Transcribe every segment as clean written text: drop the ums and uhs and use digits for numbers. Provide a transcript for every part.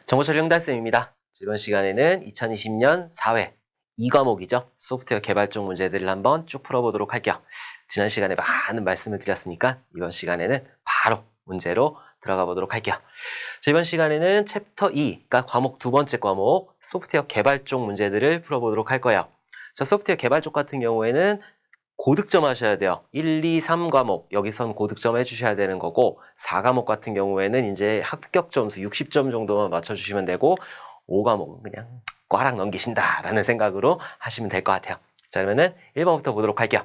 정보처리 홍달쌤입니다. 이번 시간에는 2020년 4회 2과목이죠. 소프트웨어 개발 쪽 문제들을 한번 쭉 풀어보도록 할게요. 지난 시간에 많은 말씀을 드렸으니까 이번 시간에는 바로 문제로 들어가 보도록 할게요. 이번 시간에는 챕터 2, 그러니까 과목 두 번째 과목 소프트웨어 개발 쪽 문제들을 풀어보도록 할 거예요. 소프트웨어 개발 쪽 같은 경우에는 고득점 하셔야 돼요. 1, 2, 3 과목 여기선 고득점 해주셔야 되는 거고 4과목 같은 경우에는 이제 합격 점수 60점 정도만 맞춰주시면 되고 5과목은 그냥 꽈락 넘기신다라는 생각으로 하시면 될 것 같아요. 자, 그러면은 1번부터 보도록 할게요.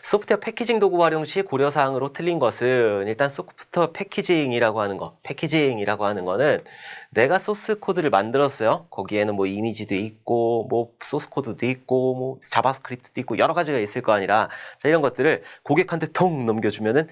소프트웨어 패키징 도구 활용 시 고려사항으로 틀린 것은 일단 소프트웨어 패키징이라고 하는 거. 패키징이라고 하는 거는 내가 소스 코드를 만들었어요. 거기에는 뭐 이미지도 있고 뭐 소스 코드도 있고 뭐 자바스크립트도 있고 여러 가지가 있을 거 아니라 자, 이런 것들을 고객한테 통 넘겨주면은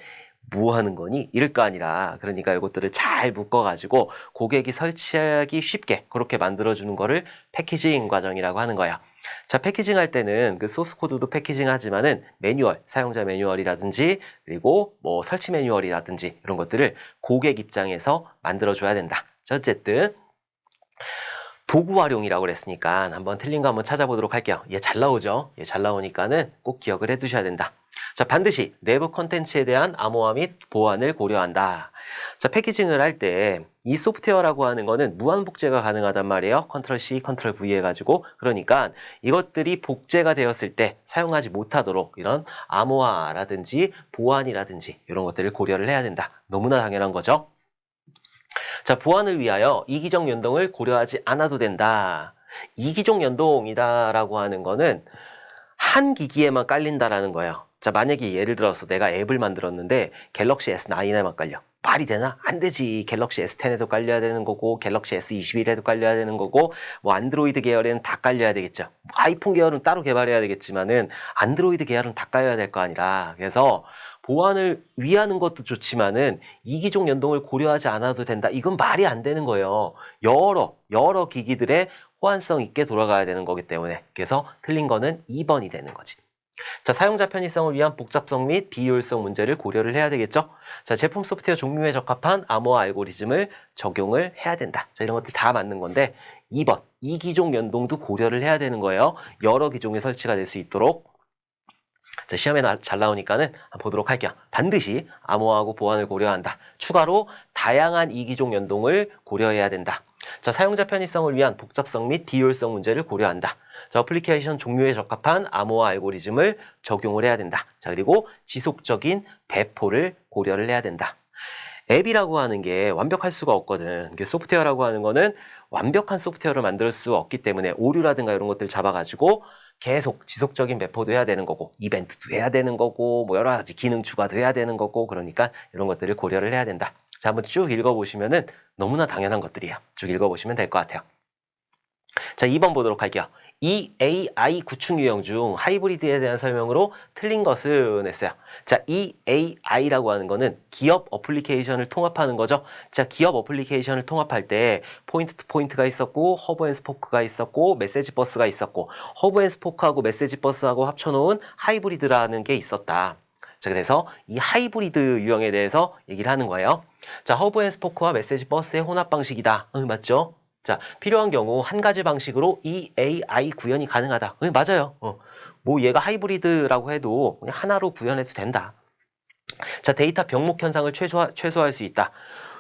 뭐 하는 거니? 이럴 거 아니라 그러니까 이것들을 잘 묶어가지고 고객이 설치하기 쉽게 그렇게 만들어주는 거를 패키징 과정이라고 하는 거야. 자, 패키징 할 때는 그 소스 코드도 패키징 하지만은 매뉴얼, 사용자 매뉴얼이라든지 그리고 뭐 설치 매뉴얼이라든지 이런 것들을 고객 입장에서 만들어줘야 된다. 자, 어쨌든 도구 활용이라고 그랬으니까 한번 틀린 거 한번 찾아보도록 할게요. 얘 잘 나오죠? 얘 잘 나오니까는 꼭 기억을 해 두셔야 된다. 자, 반드시 내부 컨텐츠에 대한 암호화 및 보안을 고려한다. 자, 패키징을 할 때 이 소프트웨어라고 하는 거는 무한 복제가 가능하단 말이에요. 컨트롤 C, 컨트롤 V 해가지고. 그러니까 이것들이 복제가 되었을 때 사용하지 못하도록 이런 암호화라든지 보안이라든지 이런 것들을 고려를 해야 된다. 너무나 당연한 거죠. 자, 보안을 위하여 이기적 연동을 고려하지 않아도 된다. 이기적 연동이다라고 하는 거는 한 기기에만 깔린다라는 거예요. 자, 만약에 예를 들어서 내가 앱을 만들었는데 갤럭시 S9에만 깔려. 말이 되나? 안 되지. 갤럭시 S10에도 깔려야 되는 거고 갤럭시 S21에도 깔려야 되는 거고 뭐 안드로이드 계열에는 다 깔려야 되겠죠. 아이폰 계열은 따로 개발해야 되겠지만은 안드로이드 계열은 다 깔려야 될 거 아니라 그래서 보안을 위하는 것도 좋지만은 이기종 연동을 고려하지 않아도 된다. 이건 말이 안 되는 거예요. 여러 기기들의 호환성 있게 돌아가야 되는 거기 때문에 그래서 틀린 거는 2번이 되는 거지. 자, 사용자 편의성을 위한 복잡성 및 비효율성 문제를 고려를 해야 되겠죠. 자, 제품 소프트웨어 종류에 적합한 암호화 알고리즘을 적용을 해야 된다. 자, 이런 것들 다 맞는 건데 2번 이기종 연동도 고려를 해야 되는 거예요. 여러 기종에 설치가 될 수 있도록. 자, 시험에 잘 나오니까는 한번 보도록 할게요. 반드시 암호화하고 보안을 고려한다. 추가로 다양한 이기종 연동을 고려해야 된다. 자, 사용자 편의성을 위한 복잡성 및 비효율성 문제를 고려한다. 자, 어플리케이션 종류에 적합한 암호화 알고리즘을 적용을 해야 된다. 자, 그리고 지속적인 배포를 고려를 해야 된다. 앱이라고 하는 게 완벽할 수가 없거든. 소프트웨어라고 하는 거는 완벽한 소프트웨어를 만들 수 없기 때문에 오류라든가 이런 것들 잡아가지고 계속 지속적인 배포도 해야 되는 거고 이벤트도 해야 되는 거고 뭐 여러 가지 기능 추가도 해야 되는 거고 그러니까 이런 것들을 고려를 해야 된다. 자, 한번 쭉 읽어보시면은 너무나 당연한 것들이에요. 쭉 읽어보시면 될 것 같아요. 자, 2번 보도록 할게요. 이 AI 구축 유형 중 하이브리드에 대한 설명으로 틀린 것은 했어요. 자, 이 AI라고 하는 거는 기업 어플리케이션을 통합하는 거죠. 자, 기업 어플리케이션을 통합할 때 포인트 투 포인트가 있었고 허브 앤 스포크가 있었고 메시지 버스가 있었고 허브 앤 스포크하고 메시지 버스하고 합쳐놓은 하이브리드라는 게 있었다. 자, 그래서 이 하이브리드 유형에 대해서 얘기를 하는 거예요. 자, 허브 앤 스포크와 메시지 버스의 혼합 방식이다. 맞죠? 자, 필요한 경우 한 가지 방식으로 이 AI 구현이 가능하다. 맞아요. 뭐 얘가 하이브리드라고 해도 그냥 하나로 구현해도 된다. 자, 데이터 병목 현상을 최소화할 수 있다.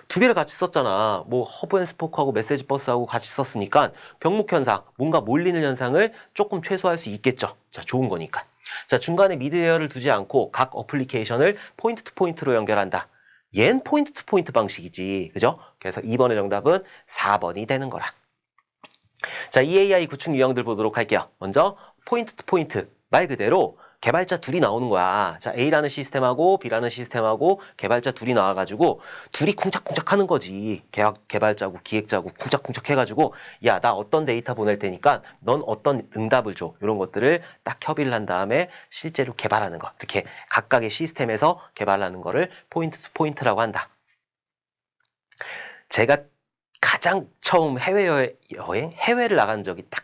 두 개를 같이 썼잖아. 뭐 허브 앤 스포크하고 메시지 버스하고 같이 썼으니까 병목 현상, 뭔가 몰리는 현상을 조금 최소화할 수 있겠죠. 자, 좋은 거니까. 자, 중간에 미드웨어를 두지 않고 각 어플리케이션을 포인트 투 포인트로 연결한다. 얜 포인트 투 포인트 방식이지. 그죠? 그래서 2번의 정답은 4번이 되는 거라. 자, EAI 구축 유형들 보도록 할게요. 먼저 포인트 투 포인트. 말 그대로 개발자 둘이 나오는 거야. 자, A라는 시스템하고 B라는 시스템하고 개발자 둘이 나와가지고 둘이 쿵짝쿵짝 하는 거지. 개발자고 기획자고 쿵짝쿵짝 해가지고 야, 나 어떤 데이터 보낼 테니까 넌 어떤 응답을 줘. 이런 것들을 딱 협의를 한 다음에 실제로 개발하는 거. 이렇게 각각의 시스템에서 개발하는 거를 포인트 투 포인트라고 한다. 제가 가장 처음 해외를 나간 적이 딱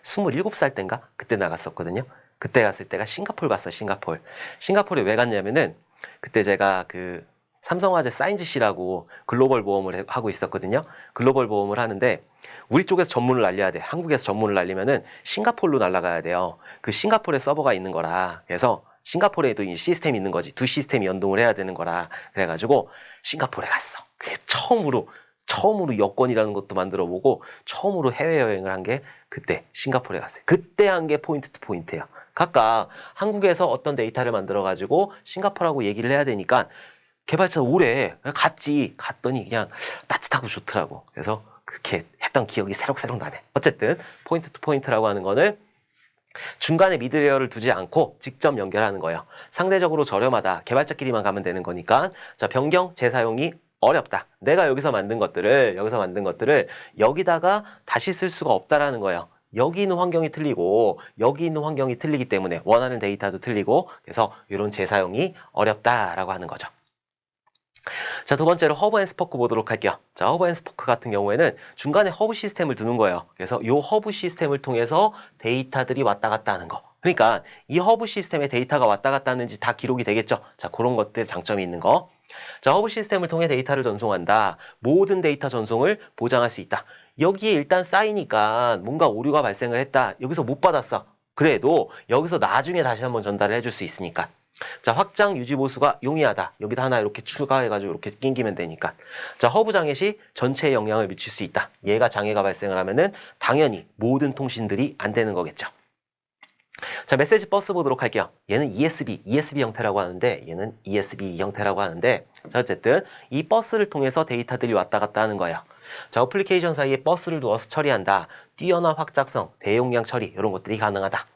27살 때인가? 그때 나갔었거든요. 그때 갔을 때가 싱가포르 갔어요, 싱가포르. 싱가포르에 왜 갔냐면은, 그때 제가 삼성화재 사인즈씨라고 글로벌 보험을 하고 있었거든요. 글로벌 보험을 하는데 우리 쪽에서 전문을 날려야 돼. 한국에서 전문을 날리면은 싱가포르로 날아가야 돼요. 그 싱가포르에 서버가 있는 거라. 그래서 싱가포르에도 이 시스템이 있는 거지. 두 시스템이 연동을 해야 되는 거라. 그래가지고 싱가포르에 갔어. 그게 처음으로 여권이라는 것도 만들어 보고 처음으로 해외여행을 한 게 그때 싱가포르에 갔어요. 그때 한 게 포인트 투 포인트예요. 각각 한국에서 어떤 데이터를 만들어 가지고 싱가포르하고 얘기를 해야 되니까 개발자 오래 갔더니 그냥 따뜻하고 좋더라고. 그래서 그렇게 했던 기억이 새록새록 나네. 어쨌든 포인트 투 포인트라고 하는 거는 중간에 미드레이어를 두지 않고 직접 연결하는 거예요. 상대적으로 저렴하다. 개발자끼리만 가면 되는 거니까 자, 변경, 재사용이 어렵다. 내가 여기서 만든 것들을 여기다가 다시 쓸 수가 없다라는 거예요. 여기 있는 환경이 틀리고 여기 있는 환경이 틀리기 때문에 원하는 데이터도 틀리고 그래서 이런 재사용이 어렵다라고 하는 거죠. 자, 두 번째로 허브 앤 스포크 보도록 할게요. 자, 허브 앤 스포크 같은 경우에는 중간에 허브 시스템을 두는 거예요. 그래서 이 허브 시스템을 통해서 데이터들이 왔다 갔다 하는 거. 그러니까 이 허브 시스템에 데이터가 왔다 갔다 하는지 다 기록이 되겠죠. 자, 그런 것들 장점이 있는 거. 자, 허브 시스템을 통해 데이터를 전송한다. 모든 데이터 전송을 보장할 수 있다. 여기에 일단 쌓이니까 뭔가 오류가 발생을 했다. 여기서 못 받았어. 그래도 여기서 나중에 다시 한번 전달을 해줄 수 있으니까. 자, 확장 유지 보수가 용이하다. 여기다 하나 이렇게 추가해가지고 이렇게 끼기면 되니까. 자, 허브 장애 시 전체에 영향을 미칠 수 있다. 얘가 장애가 발생을 하면은 당연히 모든 통신들이 안 되는 거겠죠. 자, 메시지 버스 보도록 할게요. 얘는 ESB 형태라고 하는데 얘는 ESB 형태라고 하는데 자, 어쨌든 이 버스를 통해서 데이터들이 왔다 갔다 하는 거예요. 자, 어플리케이션 사이에 버스를 두어서 처리한다. 뛰어난 확장성, 대용량 처리 이런 것들이 가능하다.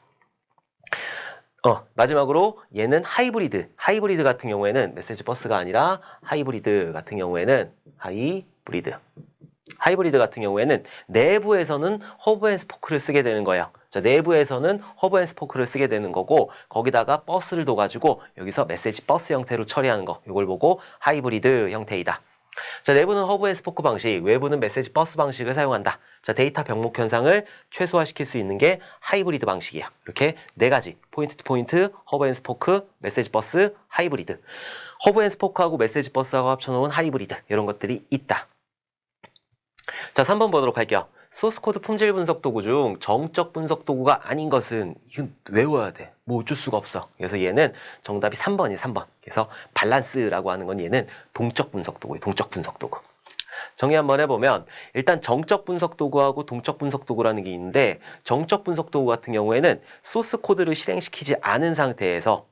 마지막으로 얘는 하이브리드 같은 경우에는 메시지 버스가 아니라 하이브리드 같은 경우에는 내부에서는 허브 앤 스포크를 쓰게 되는 거예요. 자, 내부에서는 허브 앤 스포크를 쓰게 되는 거고 거기다가 버스를 둬가지고 여기서 메시지 버스 형태로 처리하는 거 이걸 보고 하이브리드 형태이다. 자, 내부는 허브 앤 스포크 방식, 외부는 메시지 버스 방식을 사용한다. 자, 데이터 병목 현상을 최소화시킬 수 있는 게 하이브리드 방식이야. 이렇게 네 가지 포인트 투 포인트, 허브 앤 스포크, 메시지 버스, 하이브리드. 허브 앤 스포크하고 메시지 버스하고 합쳐놓은 하이브리드 이런 것들이 있다. 자, 3번 보도록 할게요. 소스코드 품질 분석 도구 중 정적 분석 도구가 아닌 것은 이건 외워야 돼. 뭐 어쩔 수가 없어. 그래서 얘는 정답이 3번이에요. 3번. 그래서 밸런스라고 하는 건 얘는 동적 분석 도구예요. 동적 분석 도구. 정의 한번 해보면 일단 정적 분석 도구하고 동적 분석 도구라는 게 있는데 정적 분석 도구 같은 경우에는 소스 코드를 실행시키지 않은 상태에서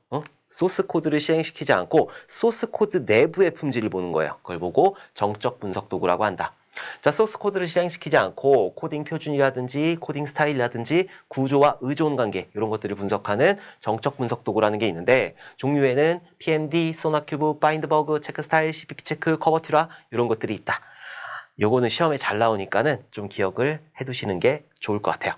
소스 코드를 실행시키지 않고 소스 코드 내부의 품질을 보는 거예요. 그걸 보고 정적 분석 도구라고 한다. 자, 소스 코드를 실행시키지 않고 코딩 표준이라든지 코딩 스타일이라든지 구조와 의존 관계 이런 것들을 분석하는 정적 분석 도구라는 게 있는데 종류에는 PMD, 소나큐브, 바인드버그, 체크 스타일, CPP 체크, 커버티라 이런 것들이 있다. 요거는 시험에 잘 나오니까는 좀 기억을 해두시는 게 좋을 것 같아요.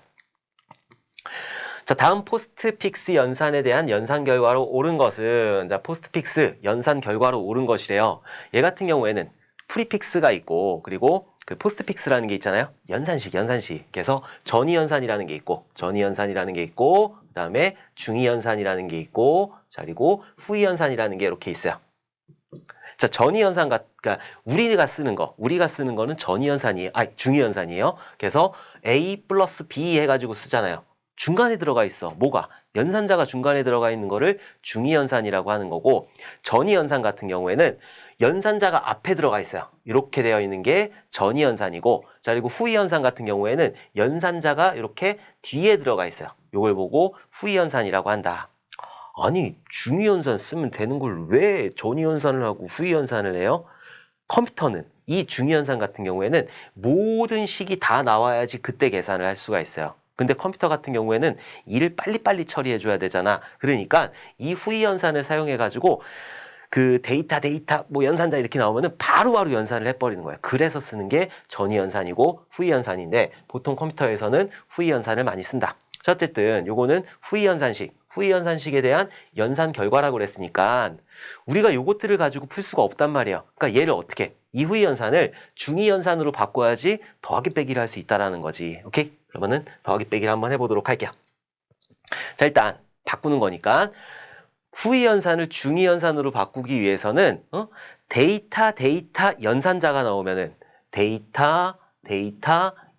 자, 다음 포스트픽스 연산에 대한 연산 결과로 옳은 것은 자, 포스트픽스 연산 결과로 옳은 것이래요. 얘 같은 경우에는 프리픽스가 있고 그리고 그 포스트픽스라는 게 있잖아요. 연산식. 그래서 전이연산이라는 게 있고 그다음에 중이연산이라는 게 있고 자, 그리고 후이연산이라는 게 이렇게 있어요. 자, 전이연산 그러니까 우리가 쓰는 거는 전이연산이에요. 중이연산이에요. 그래서 A 플러스 B 해가지고 쓰잖아요. 중간에 들어가 있어. 뭐가? 연산자가 중간에 들어가 있는 거를 중이연산이라고 하는 거고 전이연산 같은 경우에는 연산자가 앞에 들어가 있어요. 이렇게 되어 있는 게 전이연산이고 자, 그리고 후이연산 같은 경우에는 연산자가 이렇게 뒤에 들어가 있어요. 이걸 보고 후이연산이라고 한다. 아니, 중이연산 쓰면 되는 걸 왜 전이연산을 하고 후이연산을 해요? 컴퓨터는 이 중이연산 같은 경우에는 모든 식이 다 나와야지 그때 계산을 할 수가 있어요. 근데 컴퓨터 같은 경우에는 일을 빨리빨리 처리해줘야 되잖아. 그러니까 이 후이연산을 사용해가지고 그 데이터 뭐 연산자 이렇게 나오면은 바로바로 연산을 해버리는 거예요. 그래서 쓰는 게 전이연산이고 후이연산인데 보통 컴퓨터에서는 후이연산을 많이 쓴다. 자, 어쨌든 요거는 후이연산식에 대한 연산 결과라고 그랬으니까 우리가 요것들을 가지고 풀 수가 없단 말이에요. 그러니까 얘를 어떻게 이 후이연산을 중이연산으로 바꿔야지 더하기 빼기를 할 수 있다라는 거지. 오케이? 그러면은 더하기 빼기를 한번 해보도록 할게요. 자, 일단 바꾸는 거니까 후이연산을 중이연산으로 바꾸기 위해서는 데이터 연산자가 나오면은 데이터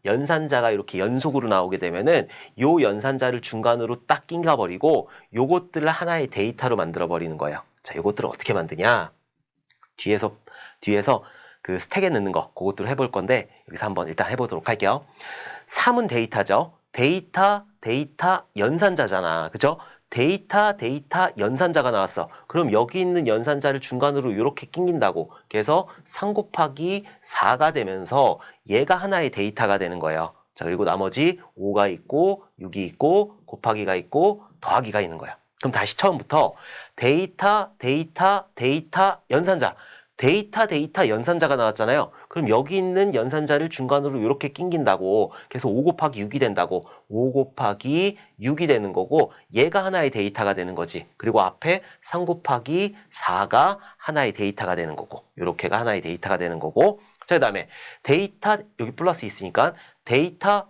연산자가 이렇게 연속으로 나오게 되면은 요 연산자를 중간으로 딱 끼워버리고 요것들을 하나의 데이터로 만들어 버리는 거예요. 자, 요것들을 어떻게 만드냐? 뒤에서 그 스택에 넣는 거 그것들을 해볼 건데 여기서 한번 일단 해보도록 할게요. 3은 데이터죠. 데이터 연산자잖아. 그죠? 데이터 연산자가 나왔어. 그럼 여기 있는 연산자를 중간으로 이렇게 끼긴다고. 그래서 3 곱하기 4가 되면서 얘가 하나의 데이터가 되는 거예요. 자, 그리고 나머지 5가 있고 6이 있고 곱하기가 있고 더하기가 있는 거예요. 그럼 다시 처음부터 데이터 연산자. 데이터 연산자가 나왔잖아요. 그럼 여기 있는 연산자를 중간으로 이렇게 끼긴다고. 그래서 5 곱하기 6이 된다고. 5 곱하기 6이 되는 거고 얘가 하나의 데이터가 되는 거지. 그리고 앞에 3 곱하기 4가 하나의 데이터가 되는 거고 이렇게가 하나의 데이터가 되는 거고 자, 그 다음에 데이터 여기 플러스 있으니까 데이터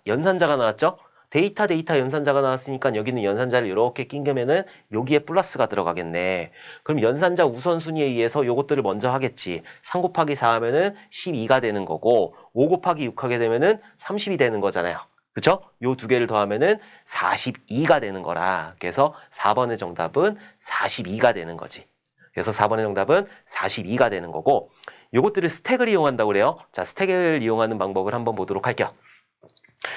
연산자가 나왔죠. 데이터 연산자가 나왔으니까 여기는 연산자를 이렇게 끼우면은 여기에 플러스가 들어가겠네. 그럼 연산자 우선순위에 의해서 요것들을 먼저 하겠지. 3 곱하기 4 하면은 12가 되는 거고 5 곱하기 6 하게 되면은 30이 되는 거잖아요. 그쵸? 요 두 개를 더하면은 42가 되는 거라. 그래서 4번의 정답은 42가 되는 거지. 그래서 4번의 정답은 42가 되는 거고 요것들을 스택을 이용한다고 그래요. 자, 스택을 이용하는 방법을 한번 보도록 할게요.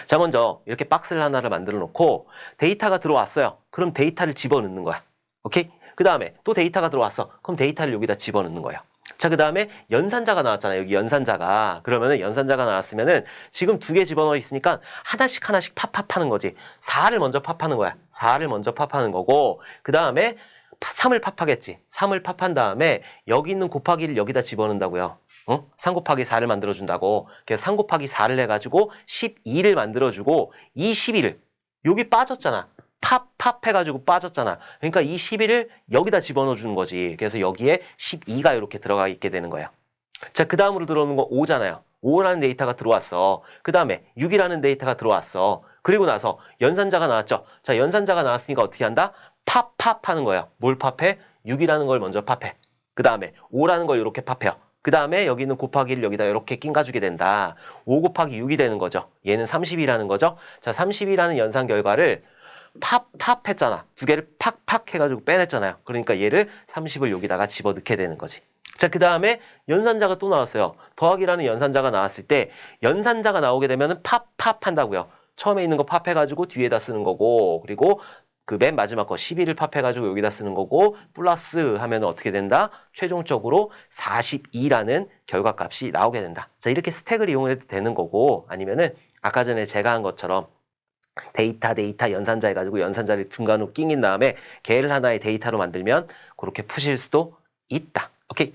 자, 먼저 이렇게 박스를 하나를 만들어 놓고 데이터가 들어왔어요. 그럼 데이터를 집어넣는 거야. 오케이? 그 다음에 또 데이터가 들어왔어. 그럼 데이터를 여기다 집어넣는 거예요. 자, 그 다음에 연산자가 나왔잖아요. 여기 연산자가. 그러면은 연산자가 나왔으면은 지금 2개 집어넣어 있으니까 하나씩 팝하는 거지. 4를 먼저 팝하는 거야. 4를 먼저 팝하는 거고 그 다음에 3을 팝하겠지. 3을 팝한 다음에 여기 있는 곱하기를 여기다 집어넣는다고요. 3 곱하기 4를 만들어준다고. 그래서 3 곱하기 4를 해가지고 12를 만들어주고 이 12를 여기 빠졌잖아. 팝 해가지고 빠졌잖아. 그러니까 이 12를 여기다 집어넣어주는 거지. 그래서 여기에 12가 이렇게 들어가 있게 되는 거예요. 자, 그 다음으로 들어오는 거 5잖아요. 5라는 데이터가 들어왔어. 그 다음에 6이라는 데이터가 들어왔어. 그리고 나서 연산자가 나왔죠. 자, 연산자가 나왔으니까 어떻게 한다? 팝 하는 거예요. 뭘 팝해? 6이라는 걸 먼저 팝해. 그 다음에 5라는 걸 이렇게 팝해요. 그 다음에 여기 있는 곱하기를 여기다 이렇게 낀가주게 된다. 5 곱하기 6이 되는 거죠. 얘는 30이라는 거죠. 자, 30이라는 연산 결과를 팝 했잖아. 두 개를 팍 해가지고 빼냈잖아요. 그러니까 얘를 30을 여기다가 집어넣게 되는 거지. 자, 그 다음에 연산자가 또 나왔어요. 더하기라는 연산자가 나왔을 때 연산자가 나오게 되면은 팝 한다고요. 처음에 있는 거 팝해가지고 뒤에다 쓰는 거고 그리고 그 맨 마지막 거 12를 팝해가지고 여기다 쓰는 거고 플러스 하면 어떻게 된다? 최종적으로 42라는 결과값이 나오게 된다. 자, 이렇게 스택을 이용해도 되는 거고 아니면은 아까 전에 제가 한 것처럼 데이터 연산자 해가지고 연산자를 중간으로 끼인 다음에 걔를 하나의 데이터로 만들면 그렇게 푸실 수도 있다. 오케이.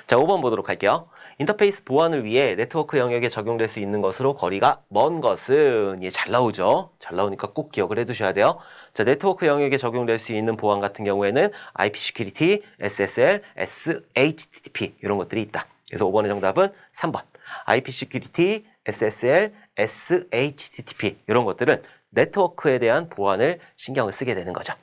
자, 5번 보도록 할게요. 인터페이스 보안을 위해 네트워크 영역에 적용될 수 있는 것으로 거리가 먼 것은 잘 나오죠. 잘 나오니까 꼭 기억을 해두셔야 돼요. 자, 네트워크 영역에 적용될 수 있는 보안 같은 경우에는 IP Security, SSL, SHTTP 이런 것들이 있다. 그래서 5번의 정답은 3번. IP Security, SSL, SHTTP 이런 것들은 네트워크에 대한 보안을 신경을 쓰게 되는 거죠.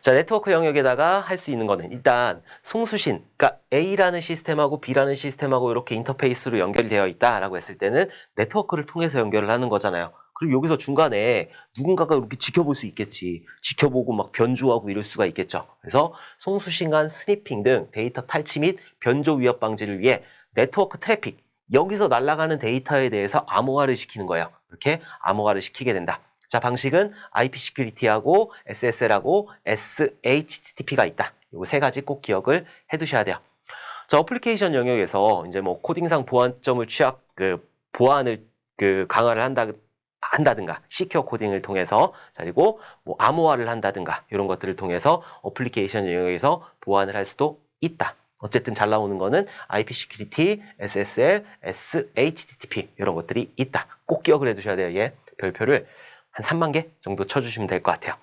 자, 네트워크 영역에다가 할 수 있는 거는 일단 송수신, 그러니까 A라는 시스템하고 B라는 시스템하고 이렇게 인터페이스로 연결되어 있다라고 했을 때는 네트워크를 통해서 연결을 하는 거잖아요. 그리고 여기서 중간에 누군가가 이렇게 지켜볼 수 있겠지. 지켜보고 막 변조하고 이럴 수가 있겠죠. 그래서 송수신 간 스니핑 등 데이터 탈취 및 변조 위협 방지를 위해 네트워크 트래픽, 여기서 날아가는 데이터에 대해서 암호화를 시키는 거예요. 이렇게 암호화를 시키게 된다. 자, 방식은 IP Security하고 SSL하고 SHTTP가 있다. 요 세 가지 꼭 기억을 해두셔야 돼요. 자, 어플리케이션 영역에서 이제 뭐 코딩상 보안점을 보안을 강화를 한다든가, 시큐어 코딩을 통해서, 자, 그리고 뭐 암호화를 한다든가, 이런 것들을 통해서 어플리케이션 영역에서 보안을 할 수도 있다. 어쨌든 잘 나오는 거는 IP Security, SSL, SHTTP 이런 것들이 있다. 꼭 기억을 해두셔야 돼요. 예, 별표를 한 3만 개 정도 쳐주시면 될 것 같아요.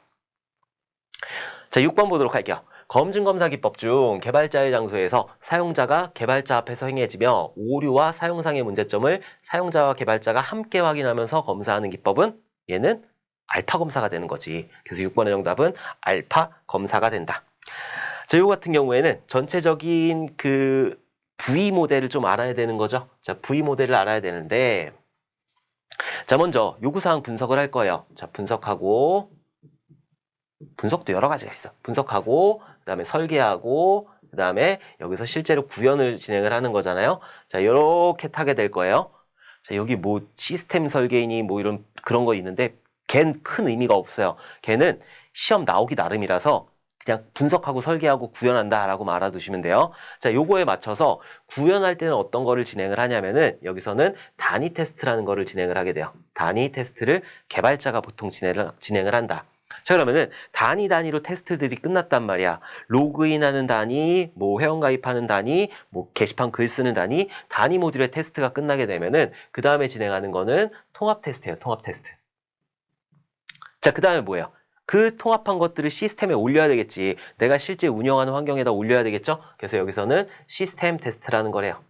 자, 6번 보도록 할게요. 검증검사 기법 중 개발자의 장소에서 사용자가 개발자 앞에서 행해지며 오류와 사용상의 문제점을 사용자와 개발자가 함께 확인하면서 검사하는 기법은 얘는 알파 검사가 되는 거지. 그래서 6번의 정답은 알파 검사가 된다. 자, 요 같은 경우에는 전체적인 그 V 모델을 좀 알아야 되는 거죠. 자, V 모델을 알아야 되는데, 자, 먼저 요구사항 분석을 할 거예요. 자, 분석하고, 분석도 여러 가지가 있어. 분석하고, 그 다음에 설계하고, 그 다음에 여기서 실제로 구현을 진행을 하는 거잖아요. 자, 요렇게 타게 될 거예요. 자, 여기 뭐 시스템 설계이니 뭐 이런 그런 거 있는데, 걔는 큰 의미가 없어요. 걔는 시험 나오기 나름이라서 그냥 분석하고 설계하고 구현한다라고 알아두시면 돼요. 자, 요거에 맞춰서 구현할 때는 어떤 거를 진행을 하냐면은 여기서는 단위 테스트라는 거를 진행을 하게 돼요. 단위 테스트를 개발자가 보통 진행을 한다. 자, 그러면은 단위로 테스트들이 끝났단 말이야. 로그인하는 단위, 뭐 회원가입하는 단위, 뭐 게시판 글 쓰는 단위 모듈의 테스트가 끝나게 되면은 그 다음에 진행하는 거는 통합 테스트예요. 통합 테스트. 자, 그 다음에 뭐예요? 그 통합한 것들을 시스템에 올려야 되겠지. 내가 실제 운영하는 환경에다 올려야 되겠죠? 그래서 여기서는 시스템 테스트라는 거래요.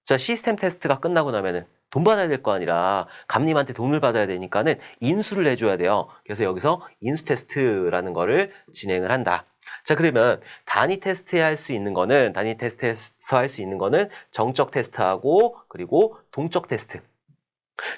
자, 시스템 테스트가 끝나고 나면은 돈 받아야 될 거 아니라 감님한테 돈을 받아야 되니까는 인수를 해줘야 돼요. 그래서 여기서 인수 테스트라는 거를 진행을 한다. 자, 그러면 단위 테스트에 할 수 있는 거는, 단위 테스트에서 할 수 있는 거는 정적 테스트하고 그리고 동적 테스트.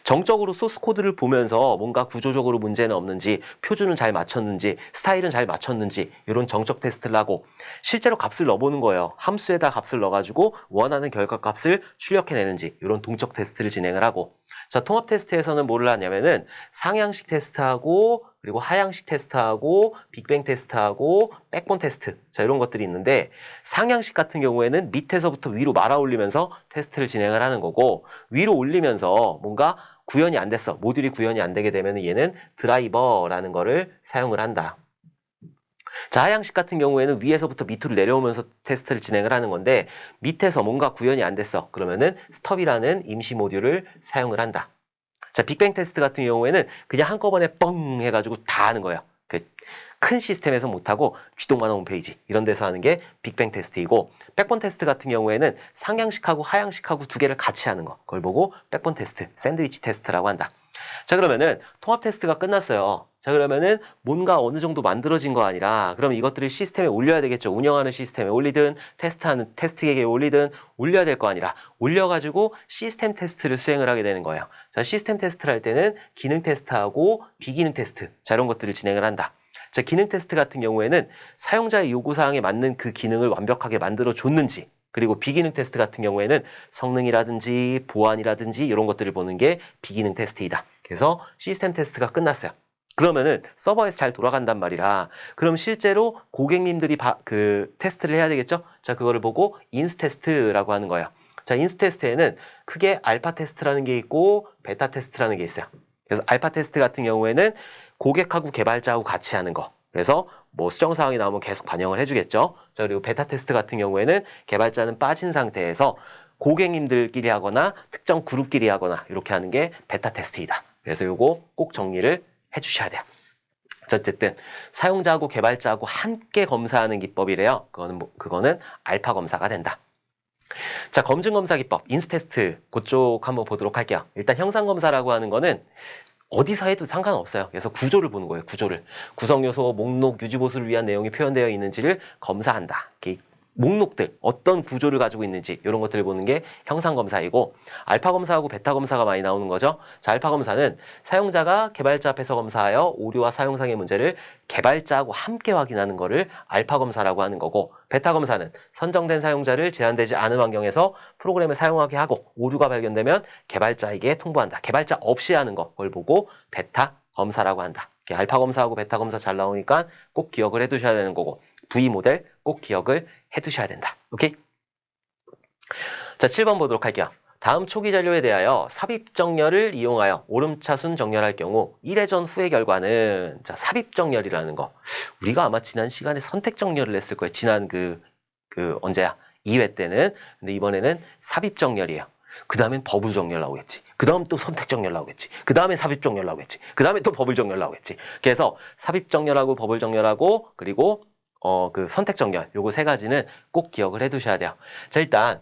정적으로 소스 코드를 보면서 뭔가 구조적으로 문제는 없는지, 표준은 잘 맞췄는지, 스타일은 잘 맞췄는지 이런 정적 테스트를 하고 실제로 값을 넣어보는 거예요. 함수에다 값을 넣어가지고 원하는 결과값을 출력해내는지 이런 동적 테스트를 진행을 하고, 자, 통합 테스트에서는 뭐를 하냐면은 상향식 테스트하고 그리고 하향식 테스트하고 빅뱅 테스트하고 백본 테스트, 자, 이런 것들이 있는데, 상향식 같은 경우에는 밑에서부터 위로 말아 올리면서 테스트를 진행을 하는 거고, 위로 올리면서 뭔가 구현이 안 됐어, 모듈이 구현이 안 되게 되면 얘는 드라이버라는 거를 사용을 한다. 자, 하향식 같은 경우에는 위에서부터 밑으로 내려오면서 테스트를 진행을 하는 건데, 밑에서 뭔가 구현이 안 됐어 그러면은 스톱이라는 임시 모듈을 사용을 한다. 자, 빅뱅 테스트 같은 경우에는 그냥 한꺼번에 뻥 해가지고 다 하는 거예요. 그 큰 시스템에서 못하고 쥐똥만한 홈페이지 이런 데서 하는 게 빅뱅 테스트이고, 백본 테스트 같은 경우에는 상향식하고 하향식하고 두 개를 같이 하는 거, 그걸 보고 백본 테스트, 샌드위치 테스트라고 한다. 자, 그러면은 통합 테스트가 끝났어요. 자, 그러면은 뭔가 어느 정도 만들어진 거 아니라 그럼 이것들을 시스템에 올려야 되겠죠. 운영하는 시스템에 올리든 테스트하는 테스트객에 올리든 올려야 될 거 아니라 올려가지고 시스템 테스트를 수행을 하게 되는 거예요. 자, 시스템 테스트를 할 때는 기능 테스트하고 비기능 테스트, 자, 이런 것들을 진행을 한다. 자, 기능 테스트 같은 경우에는 사용자의 요구사항에 맞는 그 기능을 완벽하게 만들어 줬는지, 그리고 비기능 테스트 같은 경우에는 성능이라든지 보안이라든지 이런 것들을 보는 게 비기능 테스트이다. 그래서 시스템 테스트가 끝났어요. 그러면은 서버에서 잘 돌아간단 말이라, 그럼 실제로 고객님들이 그 테스트를 해야 되겠죠? 자, 그거를 보고 인수 테스트라고 하는 거예요. 자, 인수 테스트에는 크게 알파 테스트라는 게 있고 베타 테스트라는 게 있어요. 그래서 알파 테스트 같은 경우에는 고객하고 개발자하고 같이 하는 거. 그래서 뭐 수정 사항이 나오면 계속 반영을 해주겠죠. 자, 그리고 베타 테스트 같은 경우에는 개발자는 빠진 상태에서 고객님들끼리 하거나 특정 그룹끼리 하거나 이렇게 하는 게 베타 테스트이다. 그래서 요거 꼭 정리를 해주셔야 돼요. 어쨌든 사용자하고 개발자하고 함께 검사하는 기법이래요. 그거는 알파 검사가 된다. 자, 검증 검사 기법, 인수 테스트 그쪽 한번 보도록 할게요. 일단 형상 검사라고 하는 거는 어디서 해도 상관없어요. 그래서 구조를 보는 거예요. 구조를. 구성 요소, 목록, 유지 보수를 위한 내용이 표현되어 있는지를 검사한다. 이렇게 목록들, 어떤 구조를 가지고 있는지 이런 것들을 보는 게 형상 검사이고, 알파 검사하고 베타 검사가 많이 나오는 거죠. 자, 알파 검사는 사용자가 개발자 앞에서 검사하여 오류와 사용상의 문제를 개발자하고 함께 확인하는 거를 알파 검사라고 하는 거고, 베타 검사는 선정된 사용자를 제한되지 않은 환경에서 프로그램을 사용하게 하고 오류가 발견되면 개발자에게 통보한다. 개발자 없이 하는 거, 그걸 보고 베타 검사라고 한다. 알파 검사하고 베타 검사 잘 나오니까 꼭 기억을 해두셔야 되는 거고, V 모델 꼭 기억을 해두셔야 된다. 오케이? 자, 7번 보도록 할게요. 다음 초기 잔료에 대하여 삽입 정렬을 이용하여 오름차순 정렬할 경우 1회전 후의 결과는, 자, 삽입 정렬이라는 거. 우리가 아마 지난 시간에 선택 정렬을 했을 거예요. 지난 언제야? 2회 때는. 근데 이번에는 삽입 정렬이에요. 그 다음엔 버블 정렬 나오겠지. 그 다음 또 선택 정렬 나오겠지. 그 다음에 삽입 정렬 나오겠지. 그 다음에 또 버블 정렬 나오겠지. 그래서 삽입 정렬하고 버블 정렬하고 그리고 그 선택 정렬, 요거 세 가지는 꼭 기억을 해두셔야 돼요. 자, 일단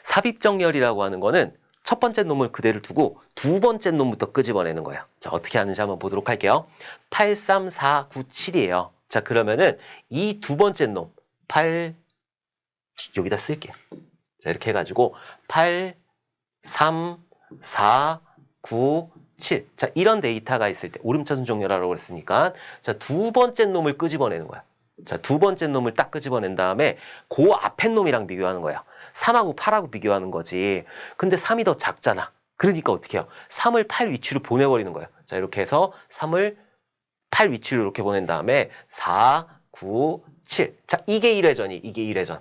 삽입 정렬이라고 하는 거는 첫 번째 놈을 그대로 두고 두 번째 놈부터 끄집어내는 거예요. 자, 어떻게 하는지 한번 보도록 할게요. 83497이에요. 자, 그러면은 이 두 번째 놈 8 여기다 쓸게요. 자, 이렇게 해가지고 8, 3, 4, 9, 7. 자, 이런 데이터가 있을 때 오름차순 정렬하라고 그랬으니까 자, 두 번째 놈을 끄집어내는 거야. 자, 두 번째 놈을 딱 끄집어낸 다음에 그 앞에 놈이랑 비교하는 거야. 3하고 8하고 비교하는 거지. 근데 3이 더 작잖아. 그러니까 어떻게 해요? 3을 8 위치로 보내버리는 거예요. 자, 이렇게 해서 3을 8 위치로 이렇게 보낸 다음에 4, 9, 7. 자, 이게 1회전이, 이게 1회전.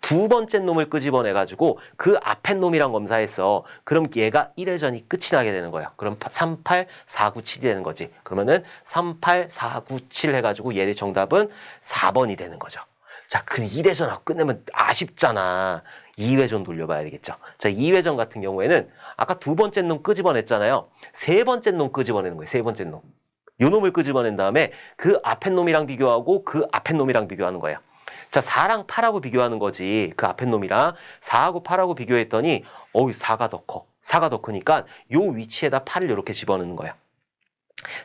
두 번째 놈을 끄집어내가지고 그 앞에 놈이랑 검사했어. 그럼 얘가 1회전이 끝이 나게 되는 거예요. 그럼 3, 8, 4, 9, 7이 되는 거지. 그러면은 3, 8, 4, 9, 7 해가지고 얘의 정답은 4번이 되는 거죠. 자, 그 1회전하고 끝내면 아쉽잖아. 2회전 돌려봐야 되겠죠. 자, 2회전 같은 경우에는 아까 두 번째 놈 끄집어냈잖아요. 세 번째 놈 끄집어내는 거예요. 세 번째 놈. 요 놈을 끄집어낸 다음에 그 앞에 놈이랑 비교하고 그 앞에 놈이랑 비교하는 거예요. 자, 4랑 8하고 비교하는 거지. 그 앞에 놈이랑 4하고 8하고 비교했더니 4가 더 커. 4가 더 크니까 요 위치에다 8을 이렇게 집어넣는 거야.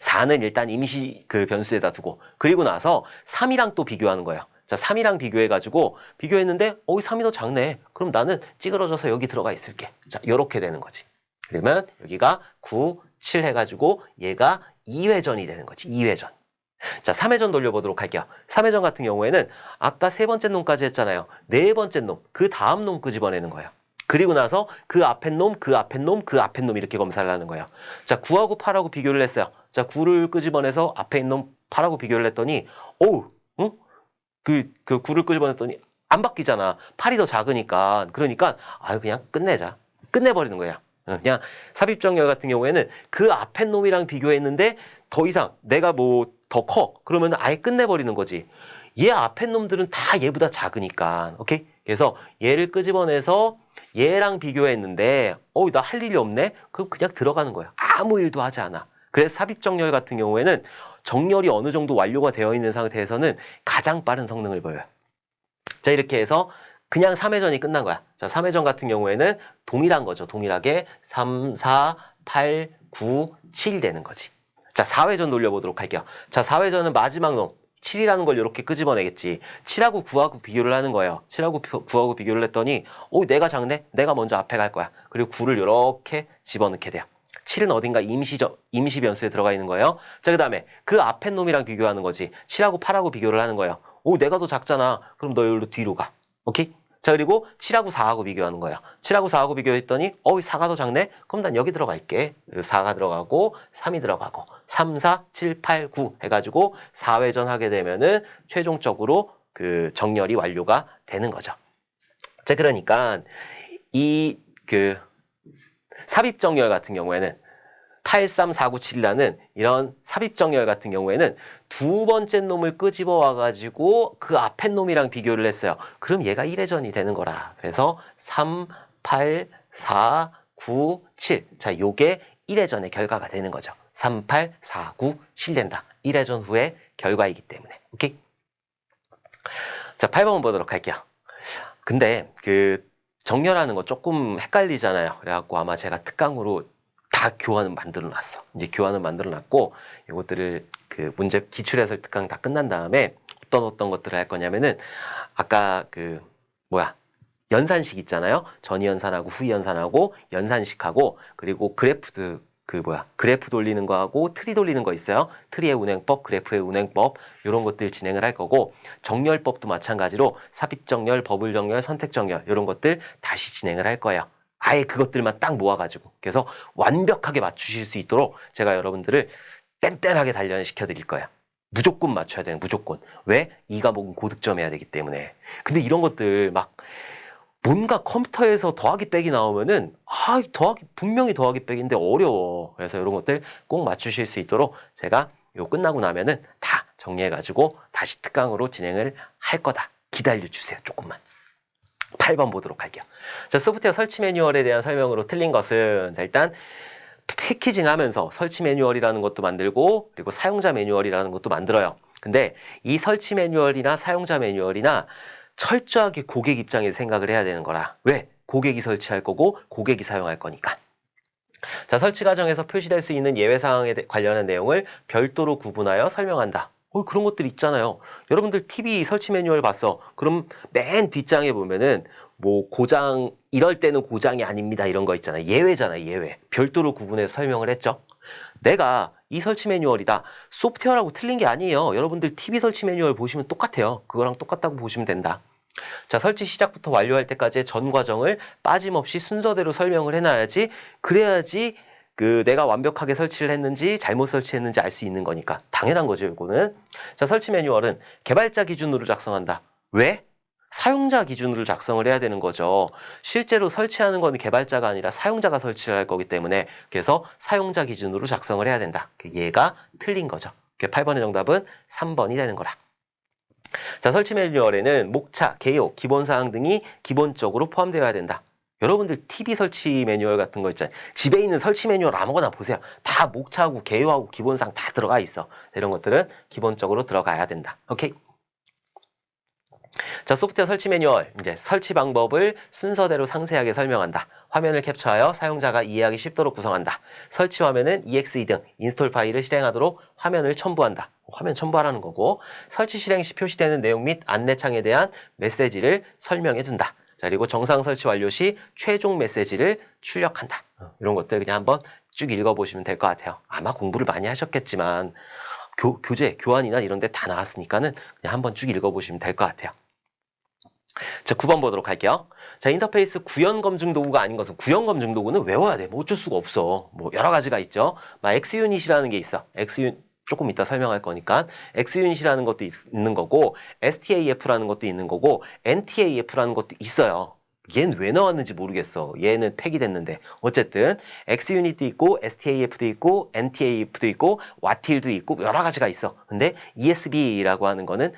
4는 일단 임시 그 변수에다 두고 그리고 나서 3이랑 또 비교하는 거예요. 자, 3이랑 비교해가지고 비교했는데 3이 더 작네. 그럼 나는 찌그러져서 여기 들어가 있을게. 자, 요렇게 되는 거지. 그러면 여기가 9, 7 해가지고 얘가 2회전이 되는 거지. 2회전. 자, 3회전 돌려보도록 할게요. 3회전 같은 경우에는 아까 세 번째 놈까지 했잖아요. 네 번째 놈, 그 다음 놈 끄집어내는 거예요. 그리고 나서 그 앞에 놈, 그 앞에 놈, 그 앞에 놈 이렇게 검사를 하는 거예요. 자, 9하고 8하고 비교를 했어요. 자, 9를 끄집어내서 앞에 있는 놈 8하고 비교를 했더니 응? 그 9를 끄집어냈더니 안 바뀌잖아. 8이 더 작으니까. 그러니까 그냥 끝내자. 끝내버리는 거야. 그냥 삽입정렬 같은 경우에는 그 앞에 놈이랑 비교했는데 더 이상 내가 더 커. 그러면 아예 끝내버리는 거지. 얘 앞에 놈들은 다 얘보다 작으니까. 오케이? 그래서 얘를 끄집어내서 얘랑 비교했는데 나 할 일이 없네? 그럼 그냥 들어가는 거야. 아무 일도 하지 않아. 그래서 삽입정렬 같은 경우에는 정렬이 어느 정도 완료가 되어 있는 상태에서는 가장 빠른 성능을 보여요. 자, 이렇게 해서 그냥 3회전이 끝난 거야. 자, 3회전 같은 경우에는 동일한 거죠. 동일하게 3, 4, 8, 9, 7이 되는 거지. 자, 4회전 돌려보도록 할게요. 자, 4회전은 마지막 놈 7이라는 걸 이렇게 끄집어내겠지. 7하고 9하고 비교를 하는 거예요. 7하고 9하고 비교를 했더니 내가 작네? 내가 먼저 앞에 갈 거야. 그리고 9를 이렇게 집어넣게 돼요. 7은 어딘가 임시 변수에 들어가 있는 거예요. 자, 그 다음에 그 앞에 놈이랑 비교하는 거지. 7하고 8하고 비교를 하는 거예요. 내가 더 작잖아. 그럼 너 여기로 뒤로 가. 오케이? 자, 그리고 7하고 4하고 비교하는 거예요. 7하고 4하고 비교했더니 4가 더 작네? 그럼 난 여기 들어갈게. 그리고 4가 들어가고 3이 들어가고 3, 4, 7, 8, 9 해가지고 4회전 하게 되면은 최종적으로 그 정렬이 완료가 되는 거죠. 자, 그러니까 이 삽입정렬 같은 경우에는 8, 3, 4, 9, 7이라는 이런 삽입정렬 같은 경우에는 두 번째 놈을 끄집어 와가지고 그 앞에 놈이랑 비교를 했어요. 그럼 얘가 1회전이 되는 거라. 그래서 3, 8, 4, 9, 7. 자, 요게 1회전의 결과가 되는 거죠. 3, 8, 4, 9, 7 된다. 1회전 후의 결과이기 때문에. 오케이? 자, 8번 보도록 할게요. 근데 정렬하는 거 조금 헷갈리잖아요. 그래갖고 아마 제가 특강으로 다 교환을 만들어 놨어. 이제 교환을 만들어 놨고, 이것들을 문제 기출해설 특강 다 끝난 다음에 어떤 것들을 할 거냐면은, 아까 연산식 있잖아요. 전이연산하고 후이연산하고 연산식하고, 그리고 그래프 돌리는 거하고 트리 돌리는 거 있어요. 트리의 운행법, 그래프의 운행법, 이런 것들 진행을 할 거고, 정렬법도 마찬가지로 삽입정렬, 버블정렬, 선택정렬, 이런 것들 다시 진행을 할 거예요. 아예 그것들만 딱 모아가지고. 그래서 완벽하게 맞추실 수 있도록 제가 여러분들을 뗀뗀하게 단련시켜 드릴 거예요. 무조건 맞춰야 되는, 무조건. 왜? 이 과목은 고득점해야 되기 때문에. 근데 이런 것들 뭔가 컴퓨터에서 더하기 빼기 나오면은 분명히 더하기 빼기인데 어려워. 그래서 이런 것들 꼭 맞추실 수 있도록 제가 이거 끝나고 나면은 다 정리해가지고 다시 특강으로 진행을 할 거다. 기다려주세요. 조금만. 8번 보도록 할게요. 자, 소프트웨어 설치 매뉴얼에 대한 설명으로 틀린 것은, 자, 일단 패키징 하면서 설치 매뉴얼이라는 것도 만들고, 그리고 사용자 매뉴얼이라는 것도 만들어요. 근데 이 설치 매뉴얼이나 사용자 매뉴얼이나 철저하게 고객 입장에서 생각을 해야 되는 거라. 왜? 고객이 설치할 거고 고객이 사용할 거니까. 자, 설치 과정에서 표시될 수 있는 예외 사항에 관련한 내용을 별도로 구분하여 설명한다. 그런 것들 있잖아요. 여러분들 TV 설치 매뉴얼 봤어. 그럼 맨 뒷장에 보면은 뭐 고장, 이럴 때는 고장이 아닙니다. 이런 거 있잖아요. 예외잖아요. 예외. 별도로 구분해서 설명을 했죠. 내가 이 설치 매뉴얼이다. 소프트웨어라고 틀린 게 아니에요. 여러분들 TV 설치 매뉴얼 보시면 똑같아요. 그거랑 똑같다고 보시면 된다. 자, 설치 시작부터 완료할 때까지의 전 과정을 빠짐없이 순서대로 설명을 해놔야지, 그래야지 내가 완벽하게 설치를 했는지 잘못 설치했는지 알 수 있는 거니까. 당연한 거죠, 이거는. 자, 설치 매뉴얼은 개발자 기준으로 작성한다. 왜? 사용자 기준으로 작성을 해야 되는 거죠. 실제로 설치하는 건 개발자가 아니라 사용자가 설치를 할 거기 때문에, 그래서 사용자 기준으로 작성을 해야 된다. 얘가 틀린 거죠. 8번의 정답은 3번이 되는 거라. 자, 설치 매뉴얼에는 목차, 개요, 기본사항 등이 기본적으로 포함되어야 된다. 여러분들 TV 설치 매뉴얼 같은 거 있잖아요. 집에 있는 설치 매뉴얼 아무거나 보세요. 다 목차하고 개요하고 기본사항 다 들어가 있어. 이런 것들은 기본적으로 들어가야 된다. 오케이? 자, 소프트웨어 설치 매뉴얼. 이제 설치 방법을 순서대로 상세하게 설명한다. 화면을 캡처하여 사용자가 이해하기 쉽도록 구성한다. 설치 화면은 exe 등 인스톨 파일을 실행하도록 화면을 첨부한다. 화면 첨부하라는 거고, 설치 실행 시 표시되는 내용 및 안내창에 대한 메시지를 설명해 준다. 자, 그리고 정상 설치 완료 시 최종 메시지를 출력한다. 이런 것들 그냥 한번 쭉 읽어보시면 될 것 같아요. 아마 공부를 많이 하셨겠지만 교재, 교환이나 이런 데 다 나왔으니까는 그냥 한번 쭉 읽어보시면 될 것 같아요. 자, 9번 보도록 할게요. 자, 인터페이스 구현 검증 도구가 아닌 것은, 구현 검증 도구는 외워야 돼. 뭐 어쩔 수가 없어. 뭐 여러 가지가 있죠. 막 X유닛이라는 게 있어. X유닛 조금 이따 설명할 거니까. X유닛이라는 것도 있는 거고, STAF라는 것도 있는 거고, NTAF라는 것도 있어요. 얘는 왜 나왔는지 모르겠어. 얘는 폐기 됐는데. 어쨌든 X유닛도 있고, STAF도 있고, NTAF도 있고, 와틸도 있고, 여러 가지가 있어. 근데 ESB라고 하는 거는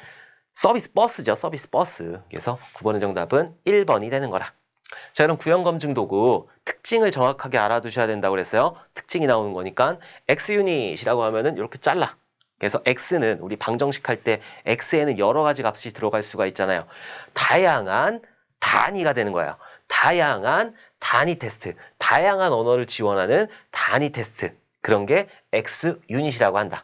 서비스 버스죠. 서비스 버스. 그래서 9번의 정답은 1번이 되는 거라. 자, 그럼 구현 검증 도구 특징을 정확하게 알아두셔야 된다고 그랬어요. 특징이 나오는 거니까 X유닛이라고 하면은 이렇게 잘라. 그래서 X는 우리 방정식 할 때 X에는 여러 가지 값이 들어갈 수가 있잖아요. 다양한 단위가 되는 거예요. 다양한 단위 테스트, 다양한 언어를 지원하는 단위 테스트, 그런 게 X유닛이라고 한다.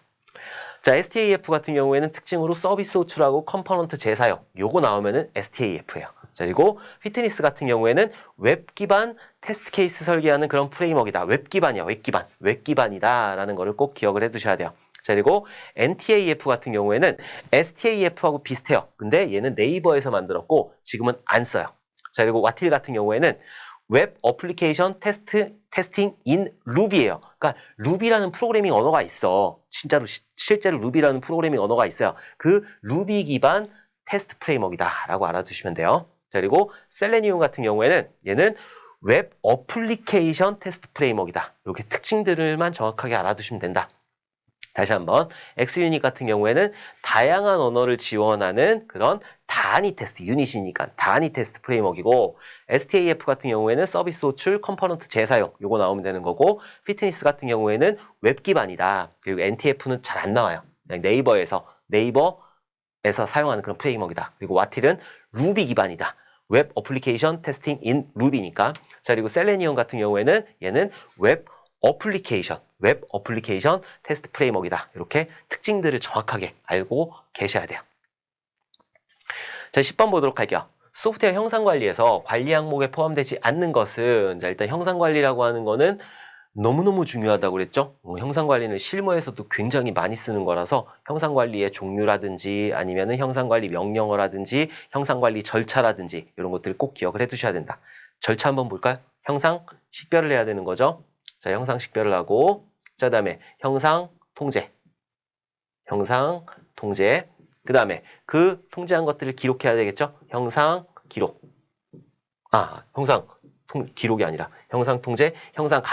자, STAF 같은 경우에는 특징으로 서비스 호출하고 컴포넌트 재사용, 요거 나오면은 STAF예요. 자, 그리고 피트니스 같은 경우에는 웹 기반 테스트 케이스 설계하는 그런 프레임워크이다. 웹 기반이야, 웹 기반. 웹 기반이다라는 거를 꼭 기억을 해 두셔야 돼요. 자, 그리고 NTAF 같은 경우에는 STAF하고 비슷해요. 근데 얘는 네이버에서 만들었고 지금은 안 써요. 자, 그리고 와틸 같은 경우에는 웹 어플리케이션 테스팅 인 루비예요. 그러니까 루비라는 프로그래밍 언어가 있어. 실제로 루비라는 프로그래밍 언어가 있어요. 그 루비 기반 테스트 프레임워크이다라고 알아두시면 돼요. 자, 그리고 셀레니움 같은 경우에는 얘는 웹 어플리케이션 테스트 프레임워크이다. 이렇게 특징들만 정확하게 알아두시면 된다. 다시 한번 X유닛 같은 경우에는 다양한 언어를 지원하는 그런 단위 테스트, 유닛이니까 단위 테스트 프레임워크이고, STAF 같은 경우에는 서비스 호출, 컴포넌트 재사용, 요거 나오면 되는 거고, 피트니스 같은 경우에는 웹 기반이다. 그리고 NTF는 잘 안 나와요. 그냥 네이버에서 사용하는 그런 프레임워크이다. 그리고 와틸은 루비 기반이다. 웹 어플리케이션 테스팅 인 루비니까. 자, 그리고 셀레니움 같은 경우에는 얘는 웹 어플리케이션 테스트 프레임워크이다. 이렇게 특징들을 정확하게 알고 계셔야 돼요. 자, 10번 보도록 할게요. 소프트웨어 형상 관리에서 관리 항목에 포함되지 않는 것은, 자, 일단 형상 관리라고 하는 거는 너무너무 중요하다고 그랬죠? 형상 관리는 실무에서도 굉장히 많이 쓰는 거라서 형상 관리의 종류라든지 아니면은 형상 관리 명령어라든지 형상 관리 절차라든지 이런 것들 꼭 기억을 해 두셔야 된다. 절차 한번 볼까요? 형상 식별을 해야 되는 거죠. 자, 형상 식별을 하고, 자, 그다음에 형상 통제. 그 다음에 그 통제한 것들을 기록해야 되겠죠? 형상 기록. 기록이 아니라 형상 통제, 형상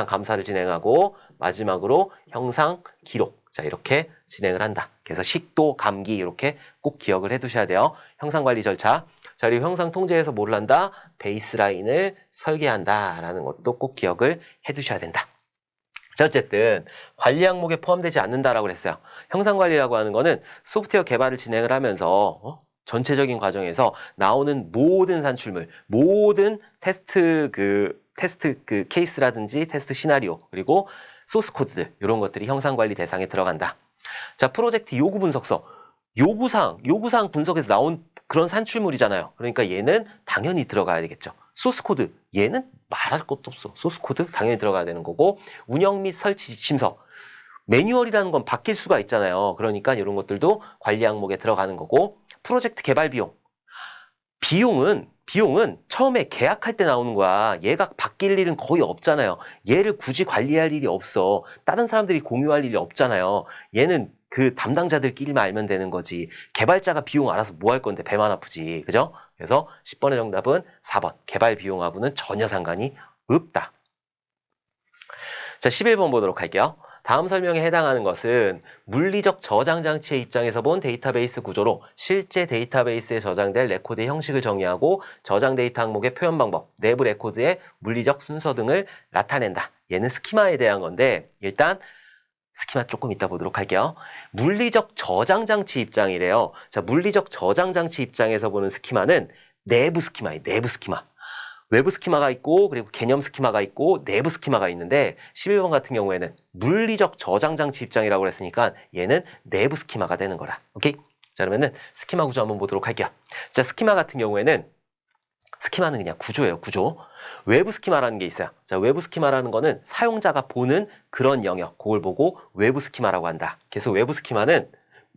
감사를 진행하고, 마지막으로 형상 기록. 자, 이렇게 진행을 한다. 그래서 식도, 감기 이렇게 꼭 기억을 해 두셔야 돼요. 형상 관리 절차. 자, 그리고 형상 통제에서 뭘 한다? 베이스라인을 설계한다 라는 것도 꼭 기억을 해 두셔야 된다. 자, 어쨌든 관리 항목에 포함되지 않는다라고 그랬어요. 형상 관리라고 하는 거는 소프트웨어 개발을 진행을 하면서 전체적인 과정에서 나오는 모든 산출물, 모든 테스트 케이스라든지 테스트 시나리오, 그리고 소스 코드들, 이런 것들이 형상 관리 대상에 들어간다. 자, 프로젝트 요구 분석서. 요구사항 분석에서 나온 그런 산출물이잖아요. 그러니까 얘는 당연히 들어가야 되겠죠. 소스 코드. 얘는 말할 것도 없어. 소스 코드 당연히 들어가야 되는 거고, 운영 및 설치 지침서. 매뉴얼이라는 건 바뀔 수가 있잖아요. 그러니까 이런 것들도 관리 항목에 들어가는 거고, 프로젝트 개발 비용. 비용은 처음에 계약할 때 나오는 거야. 얘가 바뀔 일은 거의 없잖아요. 얘를 굳이 관리할 일이 없어. 다른 사람들이 공유할 일이 없잖아요. 얘는 그 담당자들끼리만 알면 되는 거지. 개발자가 비용 알아서 뭐 할 건데 배만 아프지. 그죠? 그래서 10번의 정답은 4번. 개발 비용하고는 전혀 상관이 없다. 자, 11번 보도록 할게요. 다음 설명에 해당하는 것은 물리적 저장 장치의 입장에서 본 데이터베이스 구조로 실제 데이터베이스에 저장될 레코드의 형식을 정의하고 저장 데이터 항목의 표현 방법, 내부 레코드의 물리적 순서 등을 나타낸다. 얘는 스키마에 대한 건데 일단 스키마 조금 이따 보도록 할게요. 물리적 저장 장치 입장이래요. 자, 물리적 저장 장치 입장에서 보는 스키마는 내부 스키마예요. 내부 스키마. 외부 스키마가 있고 그리고 개념 스키마가 있고 내부 스키마가 있는데 11번 같은 경우에는 물리적 저장 장치 입장이라고 했으니까 얘는 내부 스키마가 되는 거라. 오케이? 자, 그러면은 스키마 구조 한번 보도록 할게요. 자, 스키마 같은 경우에는 스키마는 그냥 구조예요. 구조. 외부 스키마라는 게 있어요. 자, 외부 스키마라는 거는 사용자가 보는 그런 영역, 그걸 보고 외부 스키마라고 한다. 그래서 외부 스키마는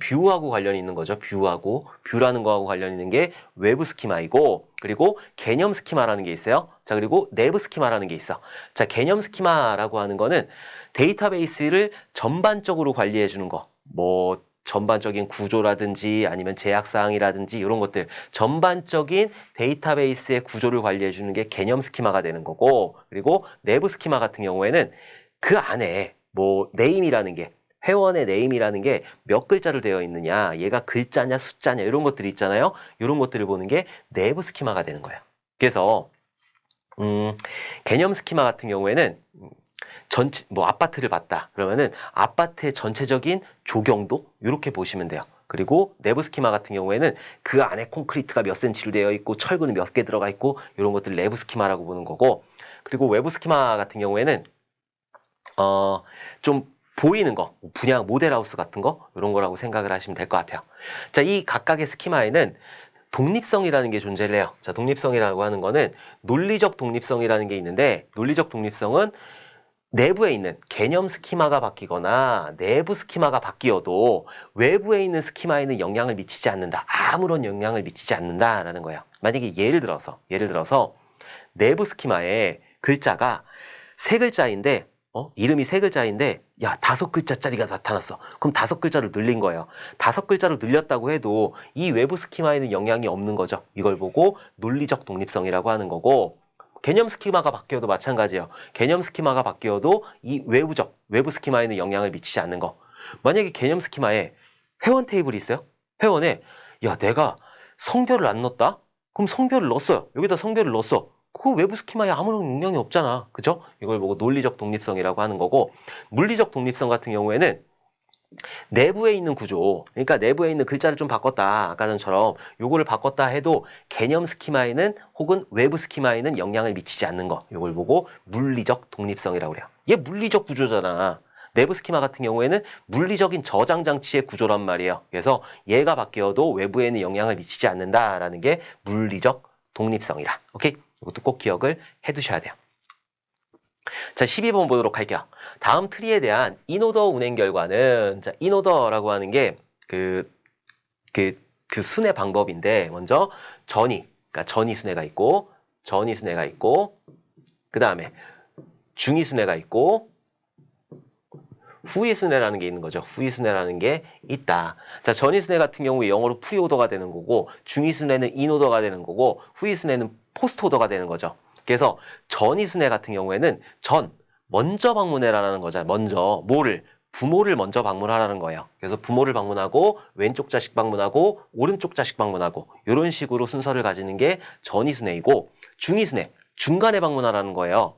뷰하고 관련이 있는 거죠. 뷰라는 거하고 관련이 있는 게 외부 스키마이고, 그리고 개념 스키마라는 게 있어요. 자, 그리고 내부 스키마라는 게 있어. 자, 개념 스키마라고 하는 거는 데이터베이스를 전반적으로 관리해 주는 거. 뭐 전반적인 구조라든지 아니면 제약사항이라든지 이런 것들, 전반적인 데이터베이스의 구조를 관리해 주는 게 개념 스키마가 되는 거고, 그리고 내부 스키마 같은 경우에는 그 안에 뭐 네임이라는 게, 회원의 네임이라는 게 몇 글자로 되어 있느냐, 얘가 글자냐 숫자냐 이런 것들이 있잖아요. 이런 것들을 보는 게 내부 스키마가 되는 거예요. 그래서 개념 스키마 같은 경우에는 전체 뭐 아파트를 봤다 그러면은 아파트의 전체적인 조경도 이렇게 보시면 돼요. 그리고 내부 스키마 같은 경우에는 그 안에 콘크리트가 몇 센치로 되어 있고 철근이 몇 개 들어가 있고 이런 것들 내부 스키마라고 보는 거고, 그리고 외부 스키마 같은 경우에는 좀 보이는 거, 분양 모델하우스 같은 거 이런 거라고 생각을 하시면 될 것 같아요. 자, 이 각각의 스키마에는 독립성이라는 게 존재를 해요. 자, 독립성이라고 하는 거는 논리적 독립성이라는 게 있는데, 논리적 독립성은 내부에 있는 개념 스키마가 바뀌거나 내부 스키마가 바뀌어도 외부에 있는 스키마에는 영향을 미치지 않는다. 아무런 영향을 미치지 않는다라는 거예요. 만약에 예를 들어서 내부 스키마에 글자가 3글자인데 이름이 3글자인데 야 5글자짜리가 나타났어. 그럼 5글자를 늘린 거예요. 5글자를 늘렸다고 해도 이 외부 스키마에는 영향이 없는 거죠. 이걸 보고 논리적 독립성이라고 하는 거고, 개념 스키마가 바뀌어도 마찬가지예요. 개념 스키마가 바뀌어도 이 외부 스키마에는 영향을 미치지 않는 거. 만약에 개념 스키마에 회원 테이블이 있어요. 회원에 야 내가 성별을 안 넣었다? 그럼 성별을 넣었어요. 여기다 성별을 넣었어. 그 외부 스키마에 아무런 영향이 없잖아. 그죠? 이걸 보고 논리적 독립성이라고 하는 거고, 물리적 독립성 같은 경우에는 내부에 있는 구조, 그러니까 내부에 있는 글자를 좀 바꿨다, 아까 전처럼 요거를 바꿨다 해도 개념 스키마에는 혹은 외부 스키마에는 영향을 미치지 않는 거, 요걸 보고 물리적 독립성이라고 그래요. 얘 물리적 구조잖아. 내부 스키마 같은 경우에는 물리적인 저장 장치의 구조란 말이에요. 그래서 얘가 바뀌어도 외부에는 영향을 미치지 않는다라는 게 물리적 독립성이라. 오케이? 이것도 꼭 기억을 해 두셔야 돼요. 자, 12번 보도록 할게요. 다음 트리에 대한 인오더 운행 결과는, 자, 인오더라고 하는 게 그 순회 방법인데, 먼저 그러니까 전이 순회가 있고, 그 다음에 중위 순회가 있고, 후위 순회라는 게 있는 거죠. 후위 순회라는 게 있다. 자, 전위 순회 같은 경우에 영어로 프리오더가 되는 거고, 중위 순회는 인오더가 되는 거고, 후위 순회는 포스트 오더가 되는 거죠. 그래서 전위 순회 같은 경우에는 먼저 방문해라라는 거잖아요. 먼저 부모를 먼저 방문하라는 거예요. 그래서 부모를 방문하고 왼쪽 자식 방문하고 오른쪽 자식 방문하고 이런 식으로 순서를 가지는 게 전위 순회이고, 중위 순회 중간에 방문하라는 거예요.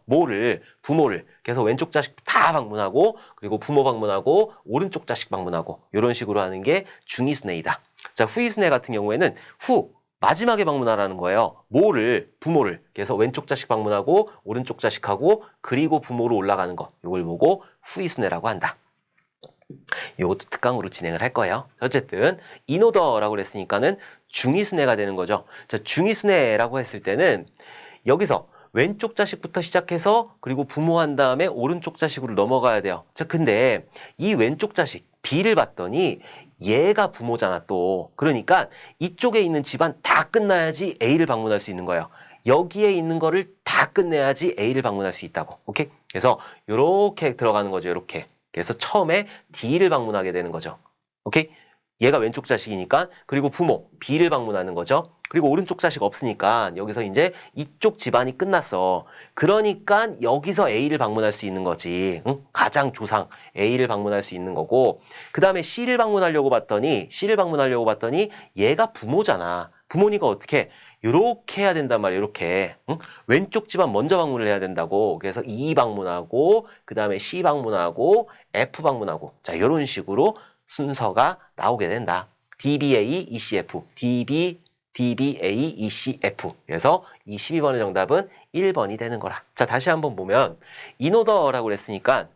부모를. 그래서 왼쪽 자식 다 방문하고 그리고 부모 방문하고 오른쪽 자식 방문하고 이런 식으로 하는 게 중위 순회이다. 자, 후위 순회 같은 경우에는 마지막에 방문하라는 거예요. 부모를. 그래서 왼쪽 자식 방문하고 오른쪽 자식하고 그리고 부모로 올라가는 거. 이걸 보고 후위 순회라고 한다. 요것도 특강으로 진행을 할 거예요. 어쨌든 인오더라고 그랬으니까는 중위순회가 되는 거죠. 자, 중위순회라고 했을 때는 여기서 왼쪽 자식부터 시작해서 그리고 부모한 다음에 오른쪽 자식으로 넘어가야 돼요. 자, 근데 이 왼쪽 자식 B를 봤더니 얘가 부모잖아 또. 그러니까 이쪽에 있는 집안 다 끝나야지 A를 방문할 수 있는 거예요. 여기에 있는 거를 다 끝내야지 A를 방문할 수 있다고. 오케이? 그래서 요렇게 들어가는 거죠. 요렇게. 그래서 처음에 D를 방문하게 되는 거죠. 오케이? 얘가 왼쪽 자식이니까 그리고 부모 B를 방문하는 거죠. 그리고 오른쪽 자식 없으니까 여기서 이제 이쪽 집안이 끝났어. 그러니까 여기서 A를 방문할 수 있는 거지. 응? 가장 조상 A를 방문할 수 있는 거고 그 다음에 C를 방문하려고 봤더니 얘가 부모잖아. 부모니까 어떻게? 요렇게 해야 된단 말이야. 요렇게. 응? 왼쪽 집안 먼저 방문을 해야 된다고. 그래서 E 방문하고 그 다음에 C 방문하고 F 방문하고 자 요런 식으로 순서가 나오게 된다. DBA, ECF, DBA, ECF. 그래서 이 12번의 정답은 1번이 되는 거라. 자, 다시 한번 보면 인오더라고 그랬으니까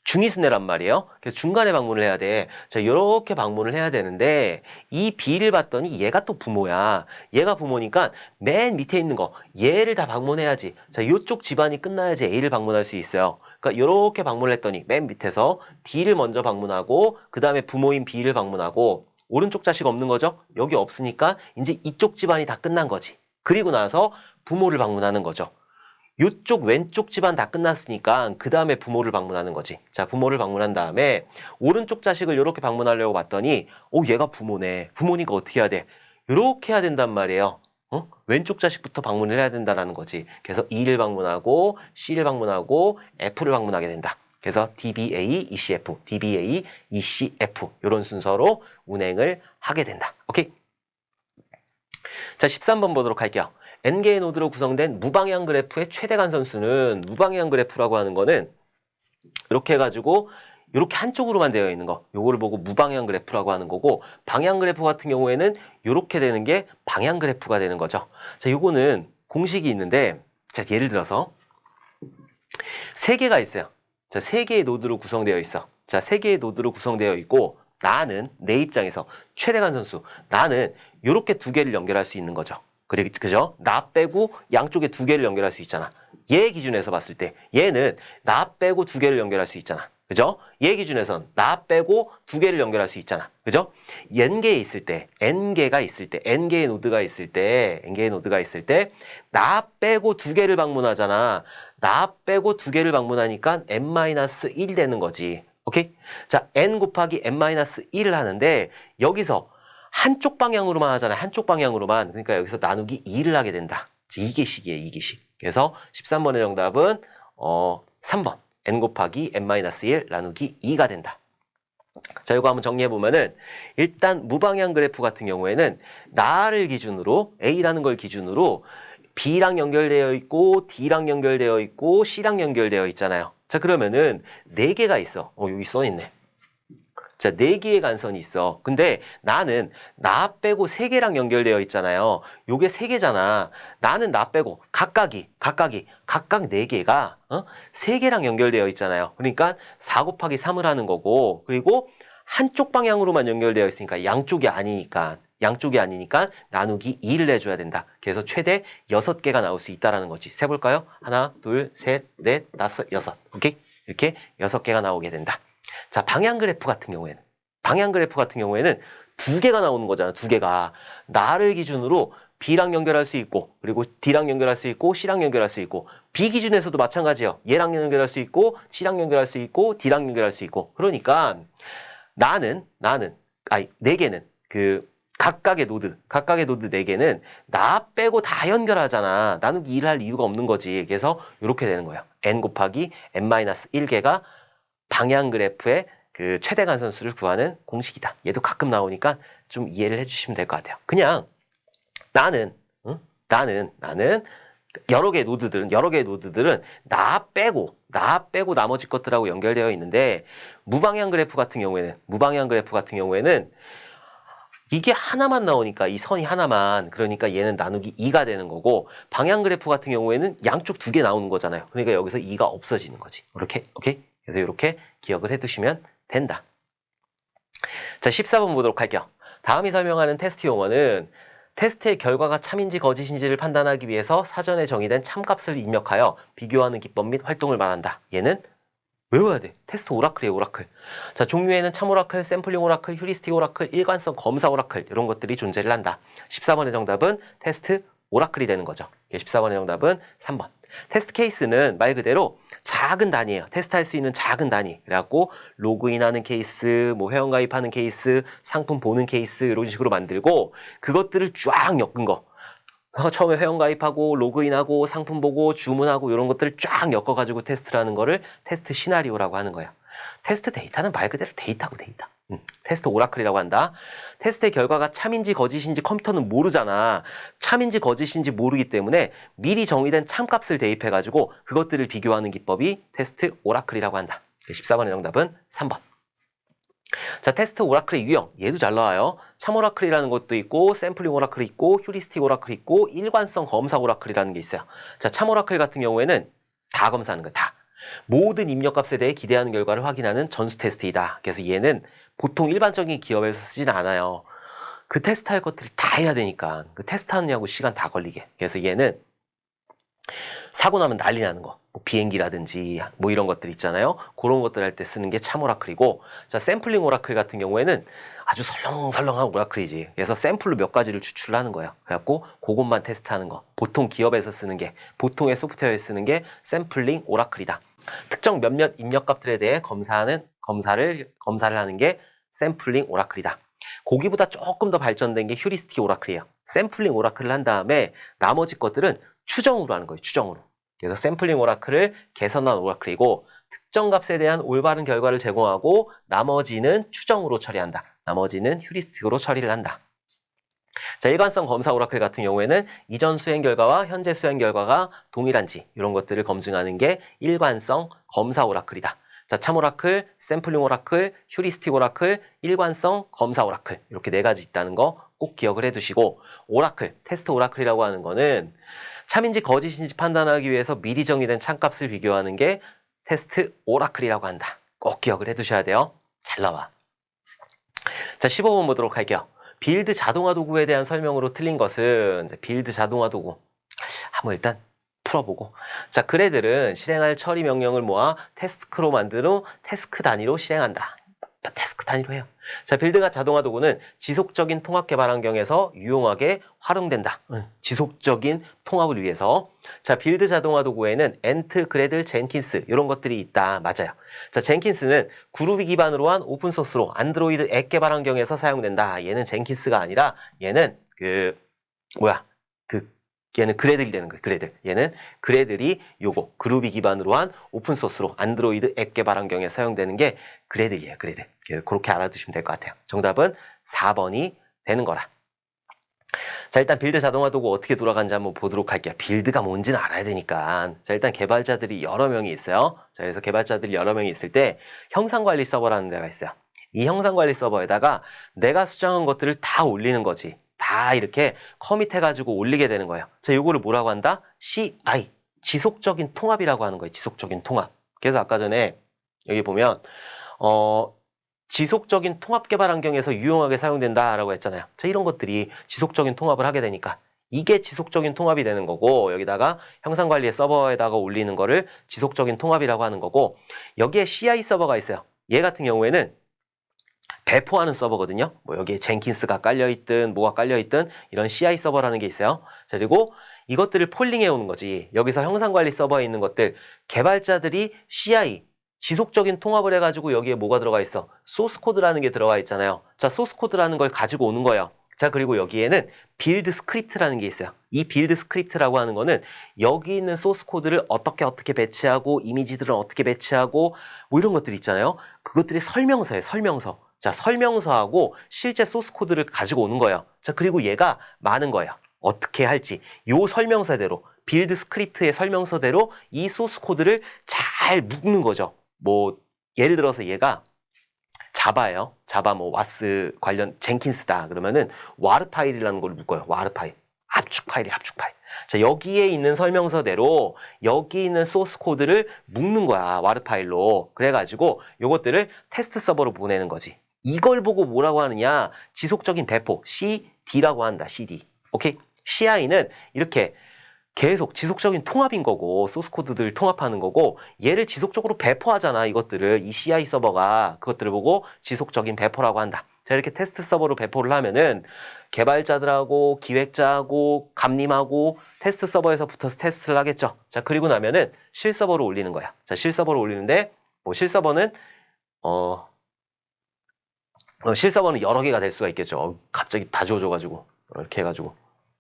중위순회란 말이에요. 그래서 중간에 방문을 해야 돼. 자, 이렇게 방문을 해야 되는데 이 B를 봤더니 얘가 또 부모야. 얘가 부모니까 맨 밑에 있는 거 얘를 다 방문해야지. 자, 이쪽 집안이 끝나야지 A를 방문할 수 있어요. 그러니까 이렇게 방문을 했더니 맨 밑에서 D를 먼저 방문하고 그 다음에 부모인 B를 방문하고 오른쪽 자식 없는 거죠? 여기 없으니까 이제 이쪽 집안이 다 끝난 거지. 그리고 나서 부모를 방문하는 거죠. 이쪽 왼쪽 집안 다 끝났으니까 그 다음에 부모를 방문하는 거지. 자, 부모를 방문한 다음에 오른쪽 자식을 이렇게 방문하려고 봤더니 얘가 부모네. 부모니까 어떻게 해야 돼? 이렇게 해야 된단 말이에요. 왼쪽 자식부터 방문을 해야 된다라는 거지. 그래서 E를 방문하고 C를 방문하고 F를 방문하게 된다. 그래서 DBA, ECF, DBA, ECF 이런 순서로 운행을 하게 된다. 오케이? 자, 13번 보도록 할게요. N개의 노드로 구성된 무방향 그래프의 최대 간선수는 무방향 그래프라고 하는 거는 이렇게 해가지고 이렇게 한쪽으로만 되어 있는 거 요거를 보고 무방향 그래프라고 하는 거고 방향 그래프 같은 경우에는 이렇게 되는 게 방향 그래프가 되는 거죠. 자, 요거는 공식이 있는데 자, 예를 들어서 3개가 있어요. 자, 3개의 노드로 구성되어 있어. 자, 3개의 노드로 구성되어 있고 나는 내 입장에서 최대 간선수 나는 이렇게 2개를 연결할 수 있는 거죠. 그죠? 나 빼고 양쪽에 2개를 연결할 수 있잖아. 얘 기준에서 봤을 때 얘는 나 빼고 2개를 연결할 수 있잖아. 그죠? 얘 기준에선 나 빼고 2개를 연결할 수 있잖아. 그죠? N개에 있을 때, N개가 있을 때, N개의 노드가 있을 때, 나 빼고 2개를 방문하잖아. 나 빼고 2개를 방문하니까 N-1 되는 거지. 오케이? 자, N 곱하기 N-1을 하는데 여기서 한쪽 방향으로만 하잖아요. 한쪽 방향으로만. 그러니까 여기서 나누기 2를 하게 된다. 이계식이에요. 이계식. 그래서 13번의 정답은 3번. N 곱하기 N-1 나누기 2가 된다. 자, 이거 한번 정리해보면은 일단 무방향 그래프 같은 경우에는 나를 기준으로 A라는 걸 기준으로 B랑 연결되어 있고 D랑 연결되어 있고 C랑 연결되어 있잖아요. 자, 그러면은 4개가 있어. 여기 써있네. 자, 4개의 간선이 있어. 근데 나는 나 빼고 3개랑 연결되어 있잖아요. 요게 3개잖아. 나는 나 빼고 각각 4개가 3개랑 연결되어 있잖아요. 그러니까 4 곱하기 3을 하는 거고 그리고 한쪽 방향으로만 연결되어 있으니까 양쪽이 아니니까 나누기 2를 해줘야 된다. 그래서 최대 6개가 나올 수 있다는 거지. 세볼까요? 하나, 둘, 셋, 넷, 다섯, 여섯. 오케이? 이렇게 6개가 나오게 된다. 자, 방향 그래프 같은 경우에는 2개가 나오는 거잖아. 2개가. 나를 기준으로 B랑 연결할 수 있고 그리고 D랑 연결할 수 있고 C랑 연결할 수 있고 B 기준에서도 마찬가지예요. 얘랑 연결할 수 있고 C랑 연결할 수 있고 D랑 연결할 수 있고 그러니까 4개는 각각의 노드 4개는 나 빼고 다 연결하잖아. 나누기 2를 할 이유가 없는 거지. 그래서 이렇게 되는 거예요. N 곱하기 N-1개가 방향 그래프의 그 최대 간선수를 구하는 공식이다. 얘도 가끔 나오니까 좀 이해를 해주시면 될 것 같아요. 그냥 나는 여러 개의 노드들은 나 빼고 나머지 것들하고 연결되어 있는데 무방향 그래프 같은 경우에는 이게 하나만 나오니까 이 선이 하나만 그러니까 얘는 나누기 2가 되는 거고 방향 그래프 같은 경우에는 양쪽 2개 나오는 거잖아요. 그러니까 여기서 2가 없어지는 거지. 이렇게 오케이? 그래서 이렇게 기억을 해두시면 된다. 자, 14번 보도록 할게요. 다음이 설명하는 테스트 용어는 테스트의 결과가 참인지 거짓인지를 판단하기 위해서 사전에 정의된 참값을 입력하여 비교하는 기법 및 활동을 말한다. 얘는 외워야 돼. 테스트 오라클이에요, 오라클. 자, 종류에는 참 오라클, 샘플링 오라클, 휴리스틱 오라클, 일관성 검사 오라클 이런 것들이 존재를 한다. 14번의 정답은 테스트 오라클이 되는 거죠. 14번의 정답은 3번. 테스트 케이스는 말 그대로 작은 단위예요. 테스트할 수 있는 작은 단위. 그래갖고 로그인하는 케이스, 뭐 회원가입하는 케이스, 상품 보는 케이스 이런 식으로 만들고 그것들을 쫙 엮은 거. 처음에 회원가입하고 로그인하고 상품 보고 주문하고 이런 것들을 쫙 엮어가지고 테스트를 하는 거를 테스트 시나리오라고 하는 거예요. 테스트 데이터는 말 그대로 데이터고 데이터. 테스트 오라클이라고 한다. 테스트의 결과가 참인지 거짓인지 컴퓨터는 모르잖아. 참인지 거짓인지 모르기 때문에 미리 정의된 참값을 대입해가지고 그것들을 비교하는 기법이 테스트 오라클이라고 한다. 14번의 정답은 3번. 자, 테스트 오라클의 유형. 얘도 잘 나와요. 참 오라클이라는 것도 있고 샘플링 오라클이 있고 휴리스틱 오라클이 있고 일관성 검사 오라클이라는 게 있어요. 자, 참 오라클 같은 경우에는 다 검사하는 거야. 다. 모든 입력값에 대해 기대하는 결과를 확인하는 전수 테스트이다. 그래서 얘는 보통 일반적인 기업에서 쓰지는 않아요. 그 테스트할 것들을 다 해야 되니까 그 테스트하느냐고 시간 다 걸리게. 그래서 얘는 사고 나면 난리 나는 거. 뭐 비행기라든지 뭐 이런 것들 있잖아요. 그런 것들 할 때 쓰는 게 참 오라클이고, 자, 샘플링 오라클 같은 경우에는 아주 설렁설렁한 오라클이지. 그래서 샘플로 몇 가지를 추출을 하는 거예요. 그래갖고 그것만 테스트하는 거. 보통 기업에서 쓰는 게, 보통의 소프트웨어에 쓰는 게 샘플링 오라클이다. 특정 몇몇 입력값들에 대해 검사를 하는 게 샘플링 오라클이다. 거기보다 조금 더 발전된 게 휴리스틱 오라클이에요. 샘플링 오라클을 한 다음에 나머지 것들은 추정으로 하는 거예요. 추정으로. 그래서 샘플링 오라클을 개선한 오라클이고, 특정 값에 대한 올바른 결과를 제공하고 나머지는 추정으로 처리한다. 나머지는 휴리스틱으로 처리를 한다. 자, 일관성 검사 오라클 같은 경우에는 이전 수행 결과와 현재 수행 결과가 동일한지 이런 것들을 검증하는 게 일관성 검사 오라클이다. 자, 참 오라클, 샘플링 오라클, 휴리스틱 오라클, 일관성 검사 오라클 이렇게 네 가지 있다는 거 꼭 기억을 해두시고, 오라클, 테스트 오라클이라고 하는 거는 참인지 거짓인지 판단하기 위해서 미리 정의된 참값을 비교하는 게 테스트 오라클이라고 한다. 꼭 기억을 해두셔야 돼요. 잘 나와. 자, 15번 보도록 할게요. 빌드 자동화 도구에 대한 설명으로 틀린 것은, 빌드 자동화 도구 한번 일단 풀어보고, 자, 그래들은 실행할 처리 명령을 모아 태스크로 만든 후 태스크 단위로 실행한다. 태스크 단위로 해요. 자, 빌드가 자동화 도구는 지속적인 통합 개발 환경에서 유용하게 활용된다. 지속적인 통합을 위해서. 자, 빌드 자동화 도구에는 엔트, 그래들, 젠킨스 이런 것들이 있다. 맞아요. 자, 젠킨스는 그루비 기반으로 한 오픈소스로 안드로이드 앱 개발 환경에서 사용된다. 얘는 젠킨스가 아니라 얘는 얘는 그래들이 되는 거예요. 그래들. 얘는 그래들이 요거 그루비 기반으로 한 오픈소스로 안드로이드 앱 개발 환경에 사용되는 게 그래들이에요. 그래들. 그렇게 알아두시면 될 것 같아요. 정답은 4번이 되는 거라. 자, 일단 빌드 자동화 도구 어떻게 돌아가는지 한번 보도록 할게요. 빌드가 뭔지는 알아야 되니까. 자, 일단 개발자들이 여러 명이 있어요. 자, 그래서 개발자들이 여러 명이 있을 때 형상관리 서버라는 데가 있어요. 이 형상관리 서버에다가 내가 수정한 것들을 다 올리는 거지. 다 이렇게 커밋해가지고 올리게 되는 거예요. 자, 요거를 뭐라고 한다? CI. 지속적인 통합이라고 하는 거예요. 지속적인 통합. 그래서 아까 전에 여기 보면, 지속적인 통합 개발 환경에서 유용하게 사용된다라고 했잖아요. 자, 이런 것들이 지속적인 통합을 하게 되니까 이게 지속적인 통합이 되는 거고, 여기다가 형상관리의 서버에다가 올리는 거를 지속적인 통합이라고 하는 거고, 여기에 CI 서버가 있어요. 얘 같은 경우에는 배포하는 서버거든요. 뭐 여기에 젠킨스가 깔려있든 뭐가 깔려있든 이런 CI 서버라는 게 있어요. 자, 그리고 이것들을 폴링해 오는 거지. 여기서 형상관리 서버에 있는 것들, 개발자들이 CI, 지속적인 통합을 해가지고 여기에 뭐가 들어가 있어? 소스코드라는 게 들어가 있잖아요. 자, 소스코드라는 걸 가지고 오는 거예요. 자, 그리고 여기에는 빌드 스크립트라는 게 있어요. 이 빌드 스크립트라고 하는 거는 여기 있는 소스 코드를 어떻게 배치하고 이미지들은 어떻게 배치하고 뭐 이런 것들 있잖아요. 그것들이 설명서예요. 설명서. 자, 설명서하고 실제 소스 코드를 가지고 오는 거예요. 자, 그리고 얘가 많은 거예요. 어떻게 할지. 요 설명서대로, 빌드 스크립트의 설명서대로 이 소스 코드를 잘 묶는 거죠. 뭐 예를 들어서 얘가 자바예요. 자바 뭐 와스 관련 젠킨스다. 그러면은 와르 파일이라는 걸 묶어요. 와르 파일. 압축 파일이야, 압축 파일. 자, 여기에 있는 설명서대로 여기 있는 소스 코드를 묶는 거야, 와르 파일로. 그래가지고 요것들을 테스트 서버로 보내는 거지. 이걸 보고 뭐라고 하느냐? 지속적인 배포, CD라고 한다, CD. 오케이? CI는 이렇게 계속 지속적인 통합인 거고, 소스 코드들 통합하는 거고, 얘를 지속적으로 배포하잖아, 이것들을. 이 CI 서버가 그것들을 보고 지속적인 배포라고 한다. 자, 이렇게 테스트 서버로 배포를 하면은 개발자들하고 기획자하고 감님하고 테스트 서버에서 붙어서 테스트를 하겠죠. 자, 그리고 나면은 실서버로 올리는 거야. 자, 실서버로 올리는데 뭐 실서버는 실서버는 여러 개가 될 수가 있겠죠. 갑자기 다 지워져가지고 이렇게 해가지고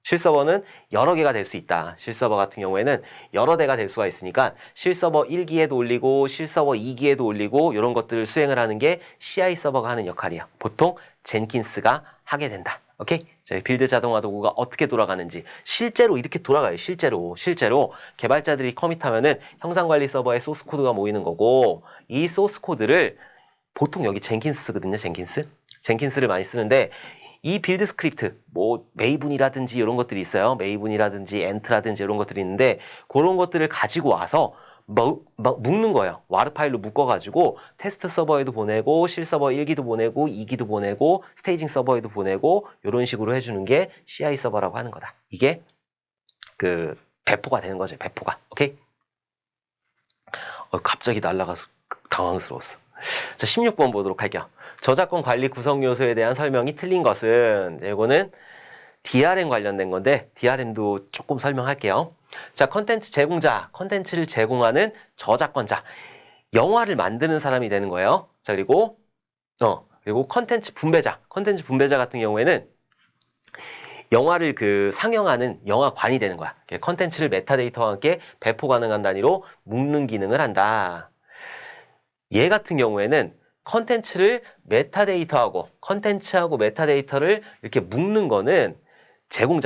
실서버는 여러 개가 될 수 있다. 실서버 같은 경우에는 여러 대가 될 수가 있으니까 실서버 1기에도 올리고 실서버 2기에도 올리고 이런 것들을 수행을 하는 게 CI 서버가 하는 역할이야. 보통 젠킨스가 하게 된다. 오케이? 자, 빌드 자동화 도구가 어떻게 돌아가는지 실제로 이렇게 돌아가요. 실제로 개발자들이 커밋하면은 형상관리 서버에 소스 코드가 모이는 거고 이 소스 코드를 보통 여기 젠킨스 쓰거든요. 젠킨스를 많이 쓰는데 이 빌드 스크립트, 뭐 메이븐이라든지 이런 것들이 있어요. 메이븐이라든지 엔트라든지 이런 것들이 있는데 그런 것들을 가지고 와서 묶는 거예요. 와르 파일로 묶어가지고 테스트 서버에도 보내고 실서버 1기도 보내고 2기도 보내고 스테이징 서버에도 보내고 이런 식으로 해주는 게 CI 서버라고 하는 거다. 이게 그 배포가 되는 거죠. 배포가. 오케이? 갑자기 날아가서 당황스러웠어. 자, 16번 보도록 할게요. 저작권 관리 구성 요소에 대한 설명이 틀린 것은 이거는 DRM 관련된 건데 DRM도 조금 설명할게요. 자, 컨텐츠 제공자, 컨텐츠를 제공하는 저작권자, 영화를 만드는 사람이 되는 거예요. 자, 그리고 컨텐츠 분배자 같은 경우에는 영화를 상영하는 영화관이 되는 거야. 컨텐츠를 메타데이터와 함께 배포 가능한 단위로 묶는 기능을 한다. 얘 같은 경우에는 컨텐츠를 컨텐츠하고 메타데이터를 이렇게 묶는 거는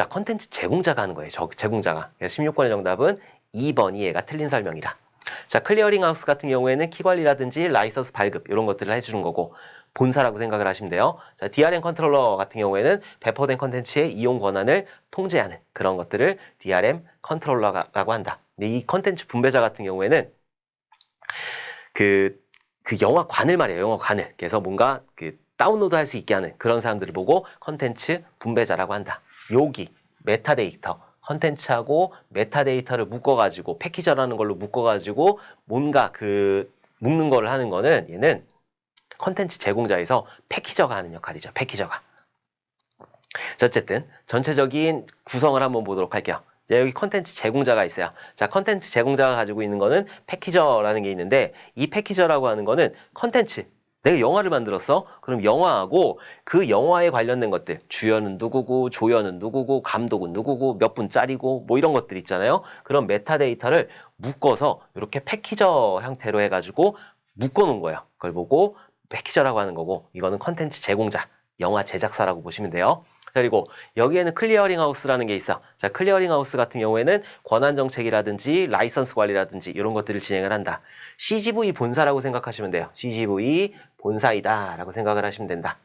컨텐츠 제공자가 하는 거예요. 제공자가. 그래서 16번의 정답은 2번이 얘가 틀린 설명이라. 자, 클리어링 하우스 같은 경우에는 키 관리라든지 라이선스 발급 이런 것들을 해주는 거고 본사라고 생각을 하시면 돼요. 자, DRM 컨트롤러 같은 경우에는 배포된 컨텐츠의 이용 권한을 통제하는 그런 것들을 DRM 컨트롤러라고 한다. 근데 이 컨텐츠 분배자 같은 경우에는 그 영화관을 말이에요. 영화관을. 그래서 뭔가 다운로드 할 수 있게 하는 그런 사람들을 보고 컨텐츠 분배자라고 한다. 여기 메타데이터, 컨텐츠하고 메타데이터를 묶어가지고 패키저라는 걸로 묶어가지고 뭔가 묶는 거를 하는 거는 얘는 컨텐츠 제공자에서 패키저가 하는 역할이죠. 패키저가. 자, 어쨌든 전체적인 구성을 한번 보도록 할게요. 자, 여기 컨텐츠 제공자가 있어요. 자, 컨텐츠 제공자가 가지고 있는 거는 패키저라는 게 있는데 이 패키저라고 하는 거는 컨텐츠. 내가 영화를 만들었어? 그럼 영화하고 그 영화에 관련된 것들, 주연은 누구고, 조연은 누구고, 감독은 누구고, 몇 분짜리고, 뭐 이런 것들 있잖아요. 그런 메타데이터를 묶어서 이렇게 패키저 형태로 해가지고 묶어놓은 거예요. 그걸 보고 패키저라고 하는 거고, 이거는 컨텐츠 제공자, 영화 제작사라고 보시면 돼요. 그리고 여기에는 클리어링 하우스라는 게 있어. 자, 클리어링 하우스 같은 경우에는 권한 정책이라든지 라이선스 관리라든지 이런 것들을 진행을 한다. CGV 본사라고 생각하시면 돼요. CGV 본사이다 라고 생각을 하시면 된다.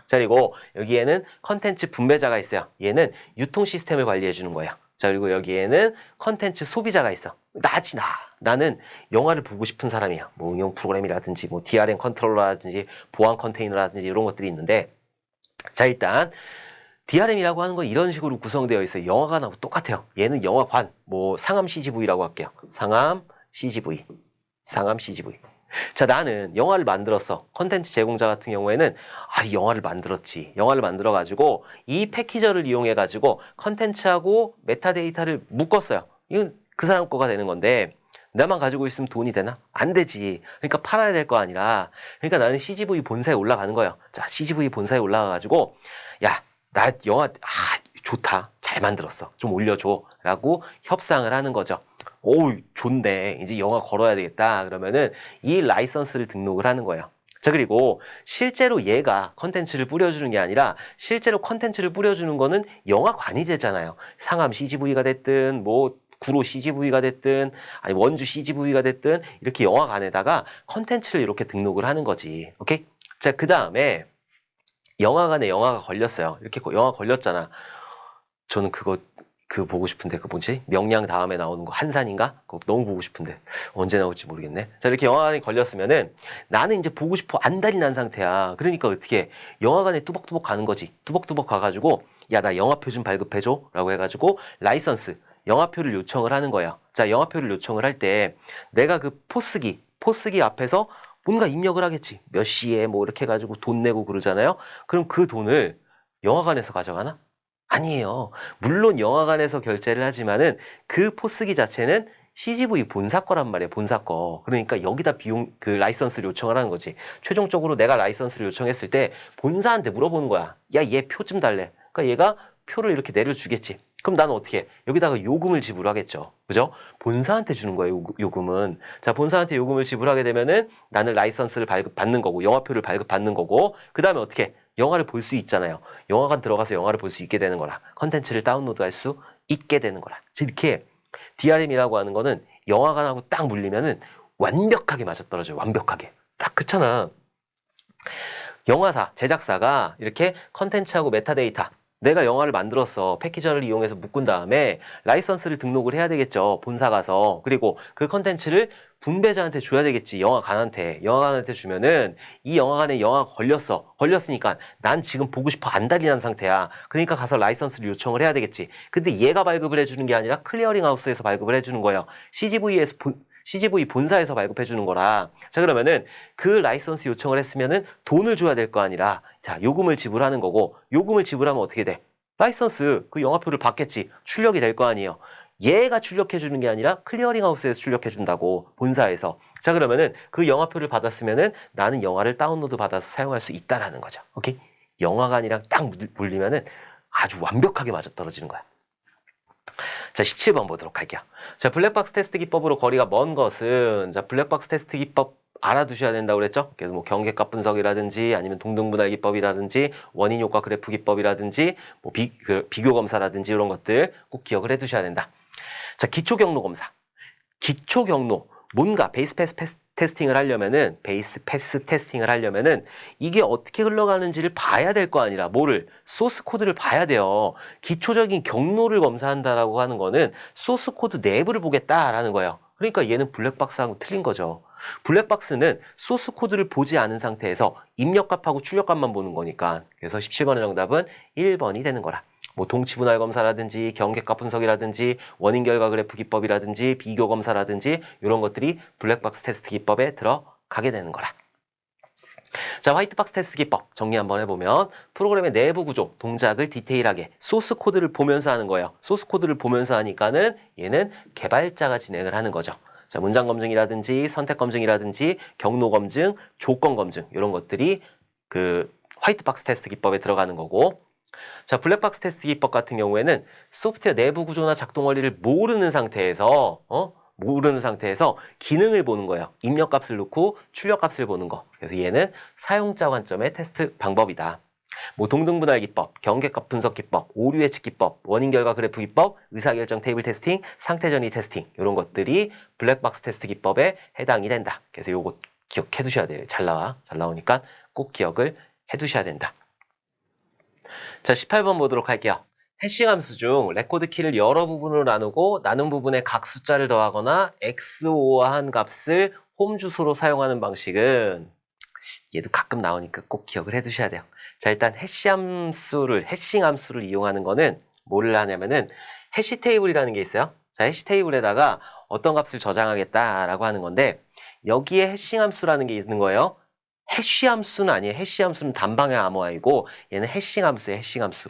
자, 그리고 여기에는 컨텐츠 분배자가 있어요. 얘는 유통 시스템을 관리해 주는 거예요. 자, 그리고 여기에는 컨텐츠 소비자가 있어. 나는 영화를 보고 싶은 사람이야. 뭐 응용 프로그램이라든지 뭐 DRM 컨트롤러라든지 보안 컨테이너라든지 이런 것들이 있는데, 자, 일단 DRM이라고 하는 건 이런 식으로 구성되어 있어요. 영화관하고 똑같아요. 얘는 영화관, 뭐 상암 CGV라고 할게요. 상암 CGV. 자, 나는 영화를 만들었어. 컨텐츠 제공자 같은 경우에는 이 영화를 만들었지. 영화를 만들어가지고 이 패키저를 이용해가지고 컨텐츠하고 메타데이터를 묶었어요. 이건 그 사람 거가 되는 건데 나만 가지고 있으면 돈이 되나? 안 되지. 그러니까 팔아야 될 거 아니라. 그러니까 나는 CGV 본사에 올라가는 거예요. 자, CGV 본사에 올라가가지고 야, 나 영화 좋다. 잘 만들었어. 좀 올려줘. 라고 협상을 하는 거죠. 오, 좋네. 이제 영화 걸어야 되겠다. 그러면은 이 라이선스를 등록을 하는 거예요. 자, 그리고 실제로 얘가 컨텐츠를 뿌려주는 게 아니라 실제로 컨텐츠를 뿌려주는 거는 영화관이 되잖아요. 상암 CGV가 됐든 뭐 구로 CGV가 됐든 아니 원주 CGV가 됐든 이렇게 영화관에다가 컨텐츠를 이렇게 등록을 하는 거지. 오케이? 자, 그 다음에 영화관에 영화가 걸렸어요. 이렇게 영화 걸렸잖아. 저는 그거 그 보고 싶은데 그 뭐지? 명량 다음에 나오는 거 한산인가? 그거 너무 보고 싶은데 언제 나올지 모르겠네. 자, 이렇게 영화관에 걸렸으면은 나는 이제 보고 싶어 안달이 난 상태야. 그러니까 어떻게 해? 영화관에 뚜벅뚜벅 가는 거지. 뚜벅뚜벅 가가지고 야, 나 영화표 좀 발급해줘 라고 해가지고 라이선스 영화표를 요청을 하는 거야. 자, 영화표를 요청을 할 때 내가 그 포스기 앞에서 뭔가 입력을 하겠지. 몇 시에 뭐 이렇게 해가지고 돈 내고 그러잖아요. 그럼 그 돈을 영화관에서 가져가나? 아니에요. 물론 영화관에서 결제를 하지만은 그 포스기 자체는 CGV 본사 거란 말이에요. 본사 거. 그러니까 여기다 비용 그 라이선스를 요청을 하는 거지. 최종적으로 내가 라이선스를 요청했을 때 본사한테 물어보는 거야. 야, 얘 표 좀 달래. 그러니까 얘가 표를 이렇게 내려주겠지. 그럼 나는 어떻게 해? 여기다가 요금을 지불하겠죠. 그죠? 본사한테 주는 거예요, 요금은. 자, 본사한테 요금을 지불하게 되면은 나는 라이선스를 발급받는 거고, 영화표를 발급받는 거고, 그 다음에 어떻게 해? 영화를 볼 수 있잖아요. 영화관 들어가서 영화를 볼 수 있게 되는 거라. 컨텐츠를 다운로드할 수 있게 되는 거라. 이렇게 DRM이라고 하는 거는 영화관하고 딱 물리면은 완벽하게 맞아떨어져요. 완벽하게. 딱 그렇잖아. 영화사, 제작사가 이렇게 컨텐츠하고 메타데이터 내가 영화를 만들었어. 패키저를 이용해서 묶은 다음에 라이선스를 등록을 해야 되겠죠. 본사 가서. 그리고 그 컨텐츠를 분배자한테 줘야 되겠지. 영화관한테 주면은 이 영화관에 영화가 걸렸으니까 난 지금 보고 싶어 안달이 난 상태야. 그러니까 가서 라이선스를 요청을 해야 되겠지. 근데 얘가 발급을 해주는 게 아니라 클리어링 하우스에서 발급을 해주는 거예요. CGV 본사에서 발급해 주는 거라. 자, 그러면은 그 라이선스 요청을 했으면은 돈을 줘야 될 거 아니라 자, 요금을 지불하는 거고 요금을 지불하면 어떻게 돼? 라이선스 그 영화표를 받겠지. 출력이 될 거 아니에요. 얘가 출력해 주는 게 아니라 클리어링 하우스에서 출력해 준다고. 본사에서. 자, 그러면은 그 영화표를 받았으면은 나는 영화를 다운로드 받아서 사용할 수 있다라는 거죠. 오케이? 영화관이랑 딱 물리면은 아주 완벽하게 맞아떨어지는 거야. 자, 17번 보도록 할게요. 자, 블랙박스 테스트 기법으로 거리가 먼 것은 자, 블랙박스 테스트 기법 알아두셔야 된다고 그랬죠? 그래서 뭐 경계값 분석이라든지 아니면 동등분할 기법이라든지 원인 효과 그래프 기법이라든지 뭐 비교 검사라든지 이런 것들 꼭 기억을 해 두셔야 된다. 자, 기초 경로 검사. 기초 경로 뭔가 베이스 패스 테스팅을 하려면은 이게 어떻게 흘러가는지를 봐야 될 거 아니라 뭐를 소스 코드를 봐야 돼요. 기초적인 경로를 검사한다라고 하는 거는 소스 코드 내부를 보겠다라는 거예요. 그러니까 얘는 블랙박스하고 틀린 거죠. 블랙박스는 소스 코드를 보지 않은 상태에서 입력값하고 출력값만 보는 거니까. 그래서 17번의 정답은 1번이 되는 거라. 뭐 동치분할 검사라든지 경계값 분석이라든지 원인 결과 그래프 기법이라든지 비교 검사라든지 이런 것들이 블랙박스 테스트 기법에 들어가게 되는 거라. 자, 화이트박스 테스트 기법 정리 한번 해보면 프로그램의 내부 구조, 동작을 디테일하게 소스 코드를 보면서 하는 거예요. 소스 코드를 보면서 하니까는 얘는 개발자가 진행을 하는 거죠. 자, 문장 검증이라든지 선택 검증이라든지 경로 검증, 조건 검증 이런 것들이 그 화이트박스 테스트 기법에 들어가는 거고, 자, 블랙박스 테스트 기법 같은 경우에는 소프트웨어 내부 구조나 작동 원리를 모르는 상태에서 기능을 보는 거예요. 입력값을 넣고 출력값을 보는 거. 그래서 얘는 사용자 관점의 테스트 방법이다. 뭐 동등분할 기법, 경계값 분석 기법, 오류 예측 기법, 원인 결과 그래프 기법, 의사결정 테이블 테스팅, 상태 전이 테스팅 이런 것들이 블랙박스 테스트 기법에 해당이 된다. 그래서 요거 기억해 두셔야 돼요. 잘 나오니까 꼭 기억을 해 두셔야 된다. 자, 18번 보도록 할게요. 해싱 함수 중 레코드 키를 여러 부분으로 나누고 나눈 부분에 각 숫자를 더하거나 XOR한 값을 홈 주소로 사용하는 방식은 얘도 가끔 나오니까 꼭 기억을 해 두셔야 돼요. 자, 일단 해싱 함수를 이용하는 거는 뭐를 하냐면은 해시 테이블이라는 게 있어요. 자, 해시 테이블에다가 어떤 값을 저장하겠다라고 하는 건데 여기에 해싱 함수라는 게 있는 거예요. 해시 함수는 아니에요. 해시 함수는 단방향 암호화이고 얘는 해싱 함수예요. 해싱 함수.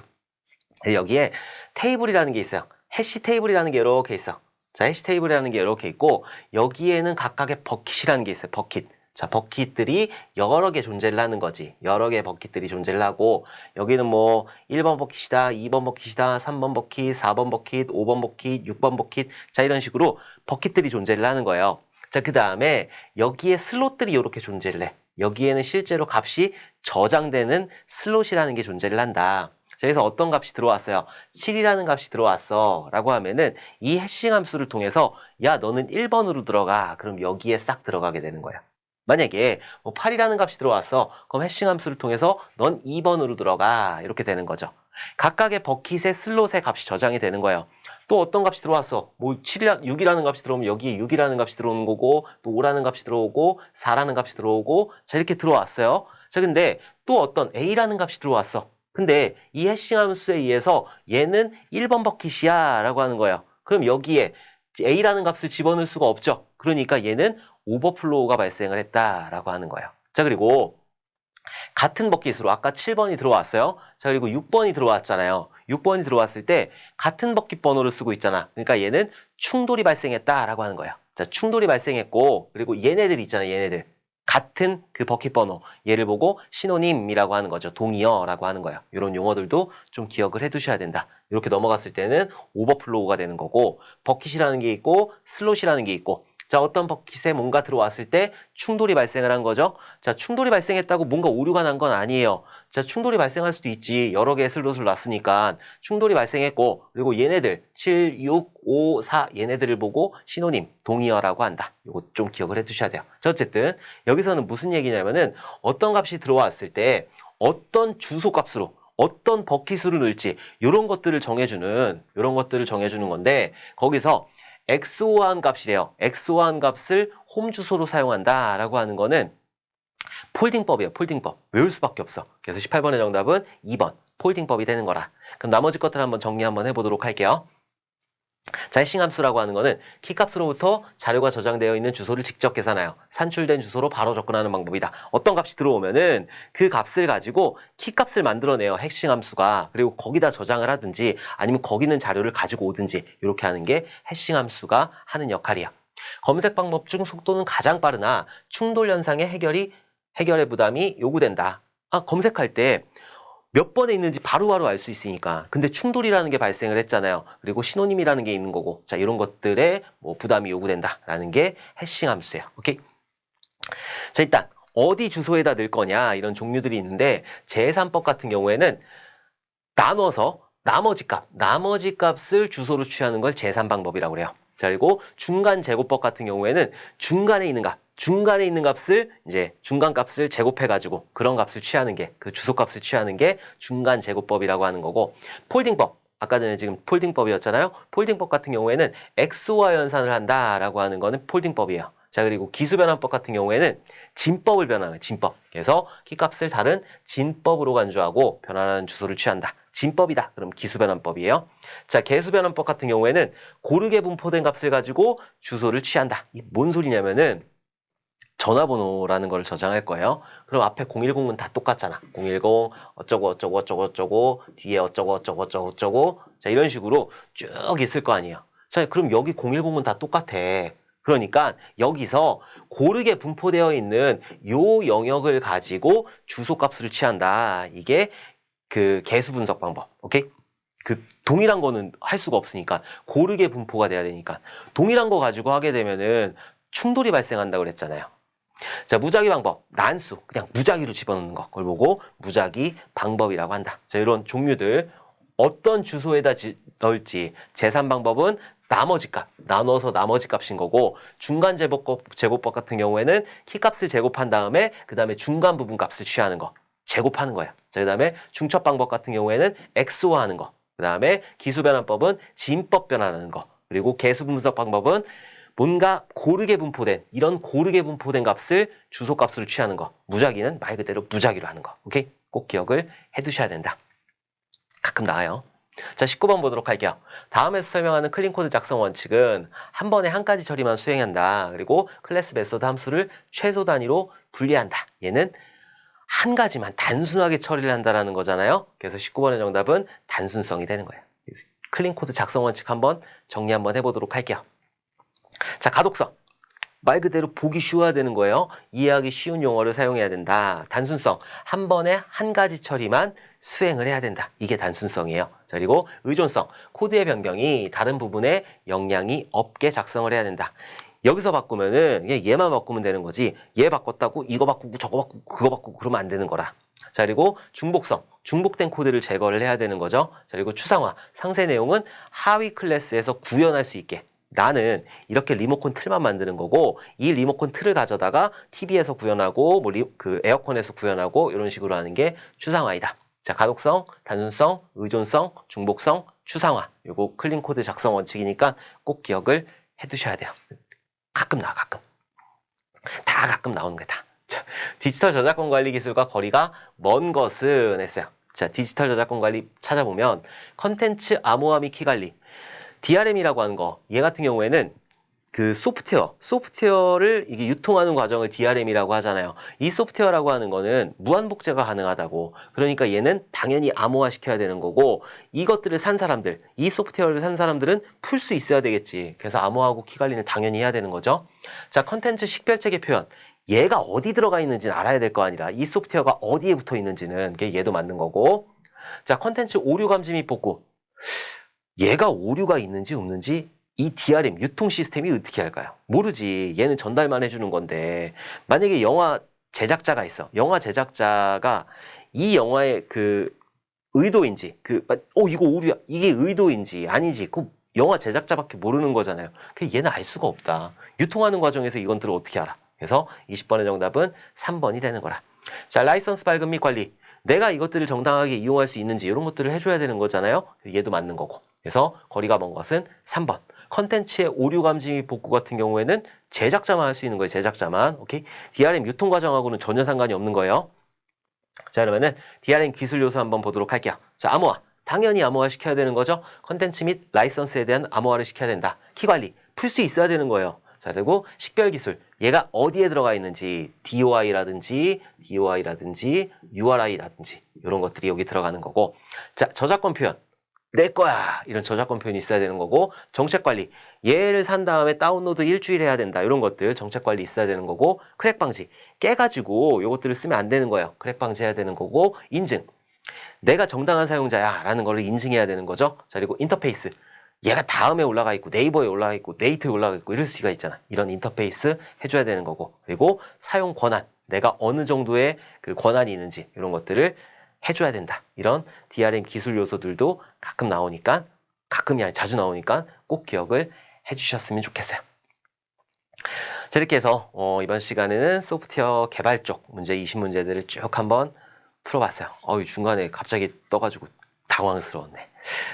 여기에 테이블이라는 게 있어요. 해시 테이블이라는 게 이렇게 있어. 자, 해시 테이블이라는 게 이렇게 있고 여기에는 각각의 버킷이라는 게 있어요. 버킷. 자, 버킷들이 여러 개 존재를 하는 거지. 여러 개의 버킷들이 존재를 하고 여기는 뭐 1번 버킷이다, 2번 버킷이다, 3번 버킷, 4번 버킷, 5번 버킷, 6번 버킷. 자, 이런 식으로 버킷들이 존재를 하는 거예요. 자, 그 다음에 여기에 슬롯들이 이렇게 존재를 해. 여기에는 실제로 값이 저장되는 슬롯이라는 게 존재를 한다. 자, 그래서 어떤 값이 들어왔어요? 7이라는 값이 들어왔어 라고 하면은 이 해싱 함수를 통해서 야, 너는 1번으로 들어가. 그럼 여기에 싹 들어가게 되는 거야. 만약에 뭐 8이라는 값이 들어왔어. 그럼 해싱 함수를 통해서 넌 2번으로 들어가. 이렇게 되는 거죠. 각각의 버킷의 슬롯의 값이 저장이 되는 거예요. 또 어떤 값이 들어왔어? 뭐 6이라는 값이 들어오면 여기에 6이라는 값이 들어오는 거고 또 5라는 값이 들어오고 4라는 값이 들어오고 자 이렇게 들어왔어요. 자 근데 또 어떤 A라는 값이 들어왔어. 근데 이 해싱 함수에 의해서 얘는 1번 버킷이야 라고 하는 거예요. 그럼 여기에 A라는 값을 집어넣을 수가 없죠. 그러니까 얘는 오버플로우가 발생을 했다라고 하는 거예요. 자 그리고 같은 버킷으로 아까 7번이 들어왔어요. 자 그리고 6번이 들어왔잖아요. 6번이 들어왔을 때 같은 버킷 번호를 쓰고 있잖아. 그러니까 얘는 충돌이 발생했다라고 하는 거예요. 자 충돌이 발생했고 그리고 얘네들 있잖아요. 얘네들. 같은 그 버킷 번호 얘를 보고 신호님이라고 하는 거죠. 동의어라고 하는 거예요. 이런 용어들도 좀 기억을 해두셔야 된다. 이렇게 넘어갔을 때는 오버플로우가 되는 거고 버킷이라는 게 있고 슬롯이라는 게 있고 자 어떤 버킷에 뭔가 들어왔을 때 충돌이 발생을 한 거죠. 자 충돌이 발생했다고 뭔가 오류가 난 건 아니에요. 자 충돌이 발생할 수도 있지. 여러 개의 슬롯을 놨으니까 충돌이 발생했고 그리고 얘네들 7, 6, 5, 4 얘네들을 보고 신호님, 동의어라고 한다. 이거 좀 기억을 해두셔야 돼요. 자 어쨌든 여기서는 무슨 얘기냐면은 어떤 값이 들어왔을 때 어떤 주소값으로 어떤 버킷으로 넣을지 이런 것들을 정해주는 건데 거기서 XO한 값이래요. XO한 값을 홈 주소로 사용한다라고 하는 거는 폴딩법이에요. 폴딩법. 외울 수밖에 없어. 그래서 18번의 정답은 2번. 폴딩법이 되는 거라. 그럼 나머지 것들 한번 정리 한번 해보도록 할게요. 자, 해싱 함수라고 하는 거는 키값으로부터 자료가 저장되어 있는 주소를 직접 계산하여 산출된 주소로 바로 접근하는 방법이다. 어떤 값이 들어오면은 그 값을 가지고 키값을 만들어내요. 해싱 함수가. 그리고 거기다 저장을 하든지 아니면 거기 있는 자료를 가지고 오든지 이렇게 하는 게 해싱 함수가 하는 역할이야. 검색 방법 중 속도는 가장 빠르나 충돌 현상의 해결의 부담이 요구된다. 검색할 때 몇 번에 있는지 바로바로 알 수 있으니까. 근데 충돌이라는 게 발생을 했잖아요. 그리고 신호님이라는 게 있는 거고. 자, 이런 것들에 뭐 부담이 요구된다라는 게 해싱 함수예요. 오케이? 자, 일단 어디 주소에다 넣을 거냐 이런 종류들이 있는데 제3법 같은 경우에는 나눠서 나머지 값을 주소로 취하는 걸 제3방법이라고 그래요. 자, 그리고 중간 제곱법 같은 경우에는 중간에 있는 값을 이제 중간 값을 제곱해가지고 그런 값을 취하는 게 그 주소 값을 취하는 게 중간 제곱법이라고 하는 거고 폴딩법 아까 전에 지금 폴딩법이었잖아요. 폴딩법 같은 경우에는 XO와 연산을 한다라고 하는 거는 폴딩법이에요. 자 그리고 기수변환법 같은 경우에는 진법을 변환해요. 진법. 그래서 키값을 다른 진법으로 간주하고 변환하는 주소를 취한다. 진법이다. 그럼 기수변환법이에요. 자 개수변환법 같은 경우에는 고르게 분포된 값을 가지고 주소를 취한다. 이 뭔 소리냐면은 전화번호라는 걸 저장할 거예요. 그럼 앞에 010은 다 똑같잖아. 010 어쩌고 뒤에 어쩌고 자 이런 식으로 쭉 있을 거 아니에요. 자 그럼 여기 010은 다 똑같아. 그러니까 여기서 고르게 분포되어 있는 요 영역을 가지고 주소값을 취한다. 이게 그 개수 분석 방법. 오케이? 그 동일한 거는 할 수가 없으니까 고르게 분포가 돼야 되니까 동일한 거 가지고 하게 되면은 충돌이 발생한다고 그랬잖아요. 자, 무작위 방법, 난수, 그냥 무작위로 집어넣는 거, 그걸 보고 무작위 방법이라고 한다. 자, 이런 종류들 어떤 주소에다 넣을지 제3방법은 나머지 값, 나눠서 나머지 값인 거고 중간 제곱법 같은 경우에는 키값을 제곱한 다음에 그 다음에 중간 부분 값을 취하는 거, 제곱하는 거야. 자, 그 다음에 중첩 방법 같은 경우에는 XO하는 거, 그 다음에 기수변환법은 진법 변환하는 거, 그리고 개수 분석 방법은 뭔가 고르게 분포된 이런 고르게 분포된 값을 주소값으로 취하는 거. 무작위는 말 그대로 무작위로 하는 거. 오케이? 꼭 기억을 해두셔야 된다. 가끔 나와요. 자, 19번 보도록 할게요. 다음에서 설명하는 클린코드 작성 원칙은 한 번에 한 가지 처리만 수행한다. 그리고 클래스 메소드 함수를 최소 단위로 분리한다. 얘는 한 가지만 단순하게 처리를 한다는 거잖아요. 그래서 19번의 정답은 단순성이 되는 거예요. 클린코드 작성 원칙 한번 정리 한번 해보도록 할게요. 자, 가독성. 말 그대로 보기 쉬워야 되는 거예요. 이해하기 쉬운 용어를 사용해야 된다. 단순성. 한 번에 한 가지 처리만 수행을 해야 된다. 이게 단순성이에요. 자, 그리고 의존성. 코드의 변경이 다른 부분에 영향이 없게 작성을 해야 된다. 여기서 바꾸면은 얘만 바꾸면 되는 거지. 얘 바꿨다고 이거 바꾸고 저거 바꾸고 그거 바꾸고 그러면 안 되는 거라. 자, 그리고 중복성. 중복된 코드를 제거를 해야 되는 거죠. 자, 그리고 추상화. 상세 내용은 하위 클래스에서 구현할 수 있게. 나는 이렇게 리모컨 틀만 만드는 거고 이 리모컨 틀을 가져다가 TV에서 구현하고 뭐 그 에어컨에서 구현하고 이런 식으로 하는 게 추상화이다. 자, 가독성, 단순성, 의존성, 중복성, 추상화. 요거 클린 코드 작성 원칙이니까 꼭 기억을 해두셔야 돼요. 가끔 나와, 가끔. 다 가끔 나오는 거다. 자, 디지털 저작권 관리 기술과 거리가 먼 것은 했어요. 자, 디지털 저작권 관리 찾아보면 컨텐츠 암호화 및 키 관리. DRM이라고 하는 거. 얘 같은 경우에는 그 소프트웨어를 이게 유통하는 과정을 DRM이라고 하잖아요. 이 소프트웨어라고 하는 거는 무한 복제가 가능하다고. 그러니까 얘는 당연히 암호화 시켜야 되는 거고, 이것들을 산 사람들, 이 소프트웨어를 산 사람들은 풀 수 있어야 되겠지. 그래서 암호하고 키 관리는 당연히 해야 되는 거죠. 자, 컨텐츠 식별체계 표현. 얘가 어디 들어가 있는지는 알아야 될 거 아니라 이 소프트웨어가 어디에 붙어 있는지는 얘도 맞는 거고. 자, 컨텐츠 오류 감지 및 복구. 얘가 오류가 있는지 없는지 이 DRM, 유통 시스템이 어떻게 할까요? 모르지. 얘는 전달만 해주는 건데, 만약에 영화 제작자가 있어. 영화 제작자가 이 영화의 그 의도인지, 이거 오류야. 이게 의도인지 아니지. 그 영화 제작자밖에 모르는 거잖아요. 얘는 알 수가 없다. 유통하는 과정에서 이건들을 어떻게 알아? 그래서 20번의 정답은 3번이 되는 거라. 자, 라이선스 발급 및 관리. 내가 이것들을 정당하게 이용할 수 있는지 이런 것들을 해줘야 되는 거잖아요. 얘도 맞는 거고. 그래서 거리가 먼 것은 3번. 컨텐츠의 오류 감지 및 복구 같은 경우에는 제작자만 할 수 있는 거예요. 제작자만. 오케이? DRM 유통 과정하고는 전혀 상관이 없는 거예요. 자, 그러면은 DRM 기술 요소 한번 보도록 할게요. 자, 암호화. 당연히 암호화 시켜야 되는 거죠. 컨텐츠 및 라이선스에 대한 암호화를 시켜야 된다. 키 관리. 풀 수 있어야 되는 거예요. 자, 그리고 식별 기술. 얘가 어디에 들어가 있는지 DOI라든지 URI라든지 이런 것들이 여기 들어가는 거고. 자, 저작권 표현. 내 거야. 이런 저작권 표현이 있어야 되는 거고. 정책 관리. 얘를 산 다음에 다운로드 일주일 해야 된다. 이런 것들 정책 관리 있어야 되는 거고. 크랙 방지. 깨가지고 요것들을 쓰면 안 되는 거예요. 크랙 방지해야 되는 거고. 인증. 내가 정당한 사용자야 라는 걸 인증해야 되는 거죠. 자, 그리고 인터페이스. 얘가 다음에 올라가 있고 네이버에 올라가 있고 네이트에 올라가 있고 이럴 수가 있잖아. 이런 인터페이스 해줘야 되는 거고. 그리고 사용 권한. 내가 어느 정도의 그 권한이 있는지 이런 것들을 해줘야 된다. 이런 DRM 기술 요소들도 가끔 나오니까, 가끔이 아니라 자주 나오니까 꼭 기억을 해주셨으면 좋겠어요. 자, 이렇게 해서 이번 시간에는 소프트웨어 개발 쪽 문제 20문제들을 쭉 한번 풀어봤어요. 중간에 갑자기 떠가지고 당황스러웠네.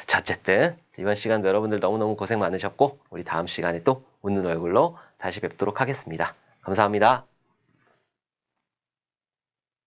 자, 어쨌든 이번 시간도 여러분들 너무너무 고생 많으셨고, 우리 다음 시간에 또 웃는 얼굴로 다시 뵙도록 하겠습니다. 감사합니다.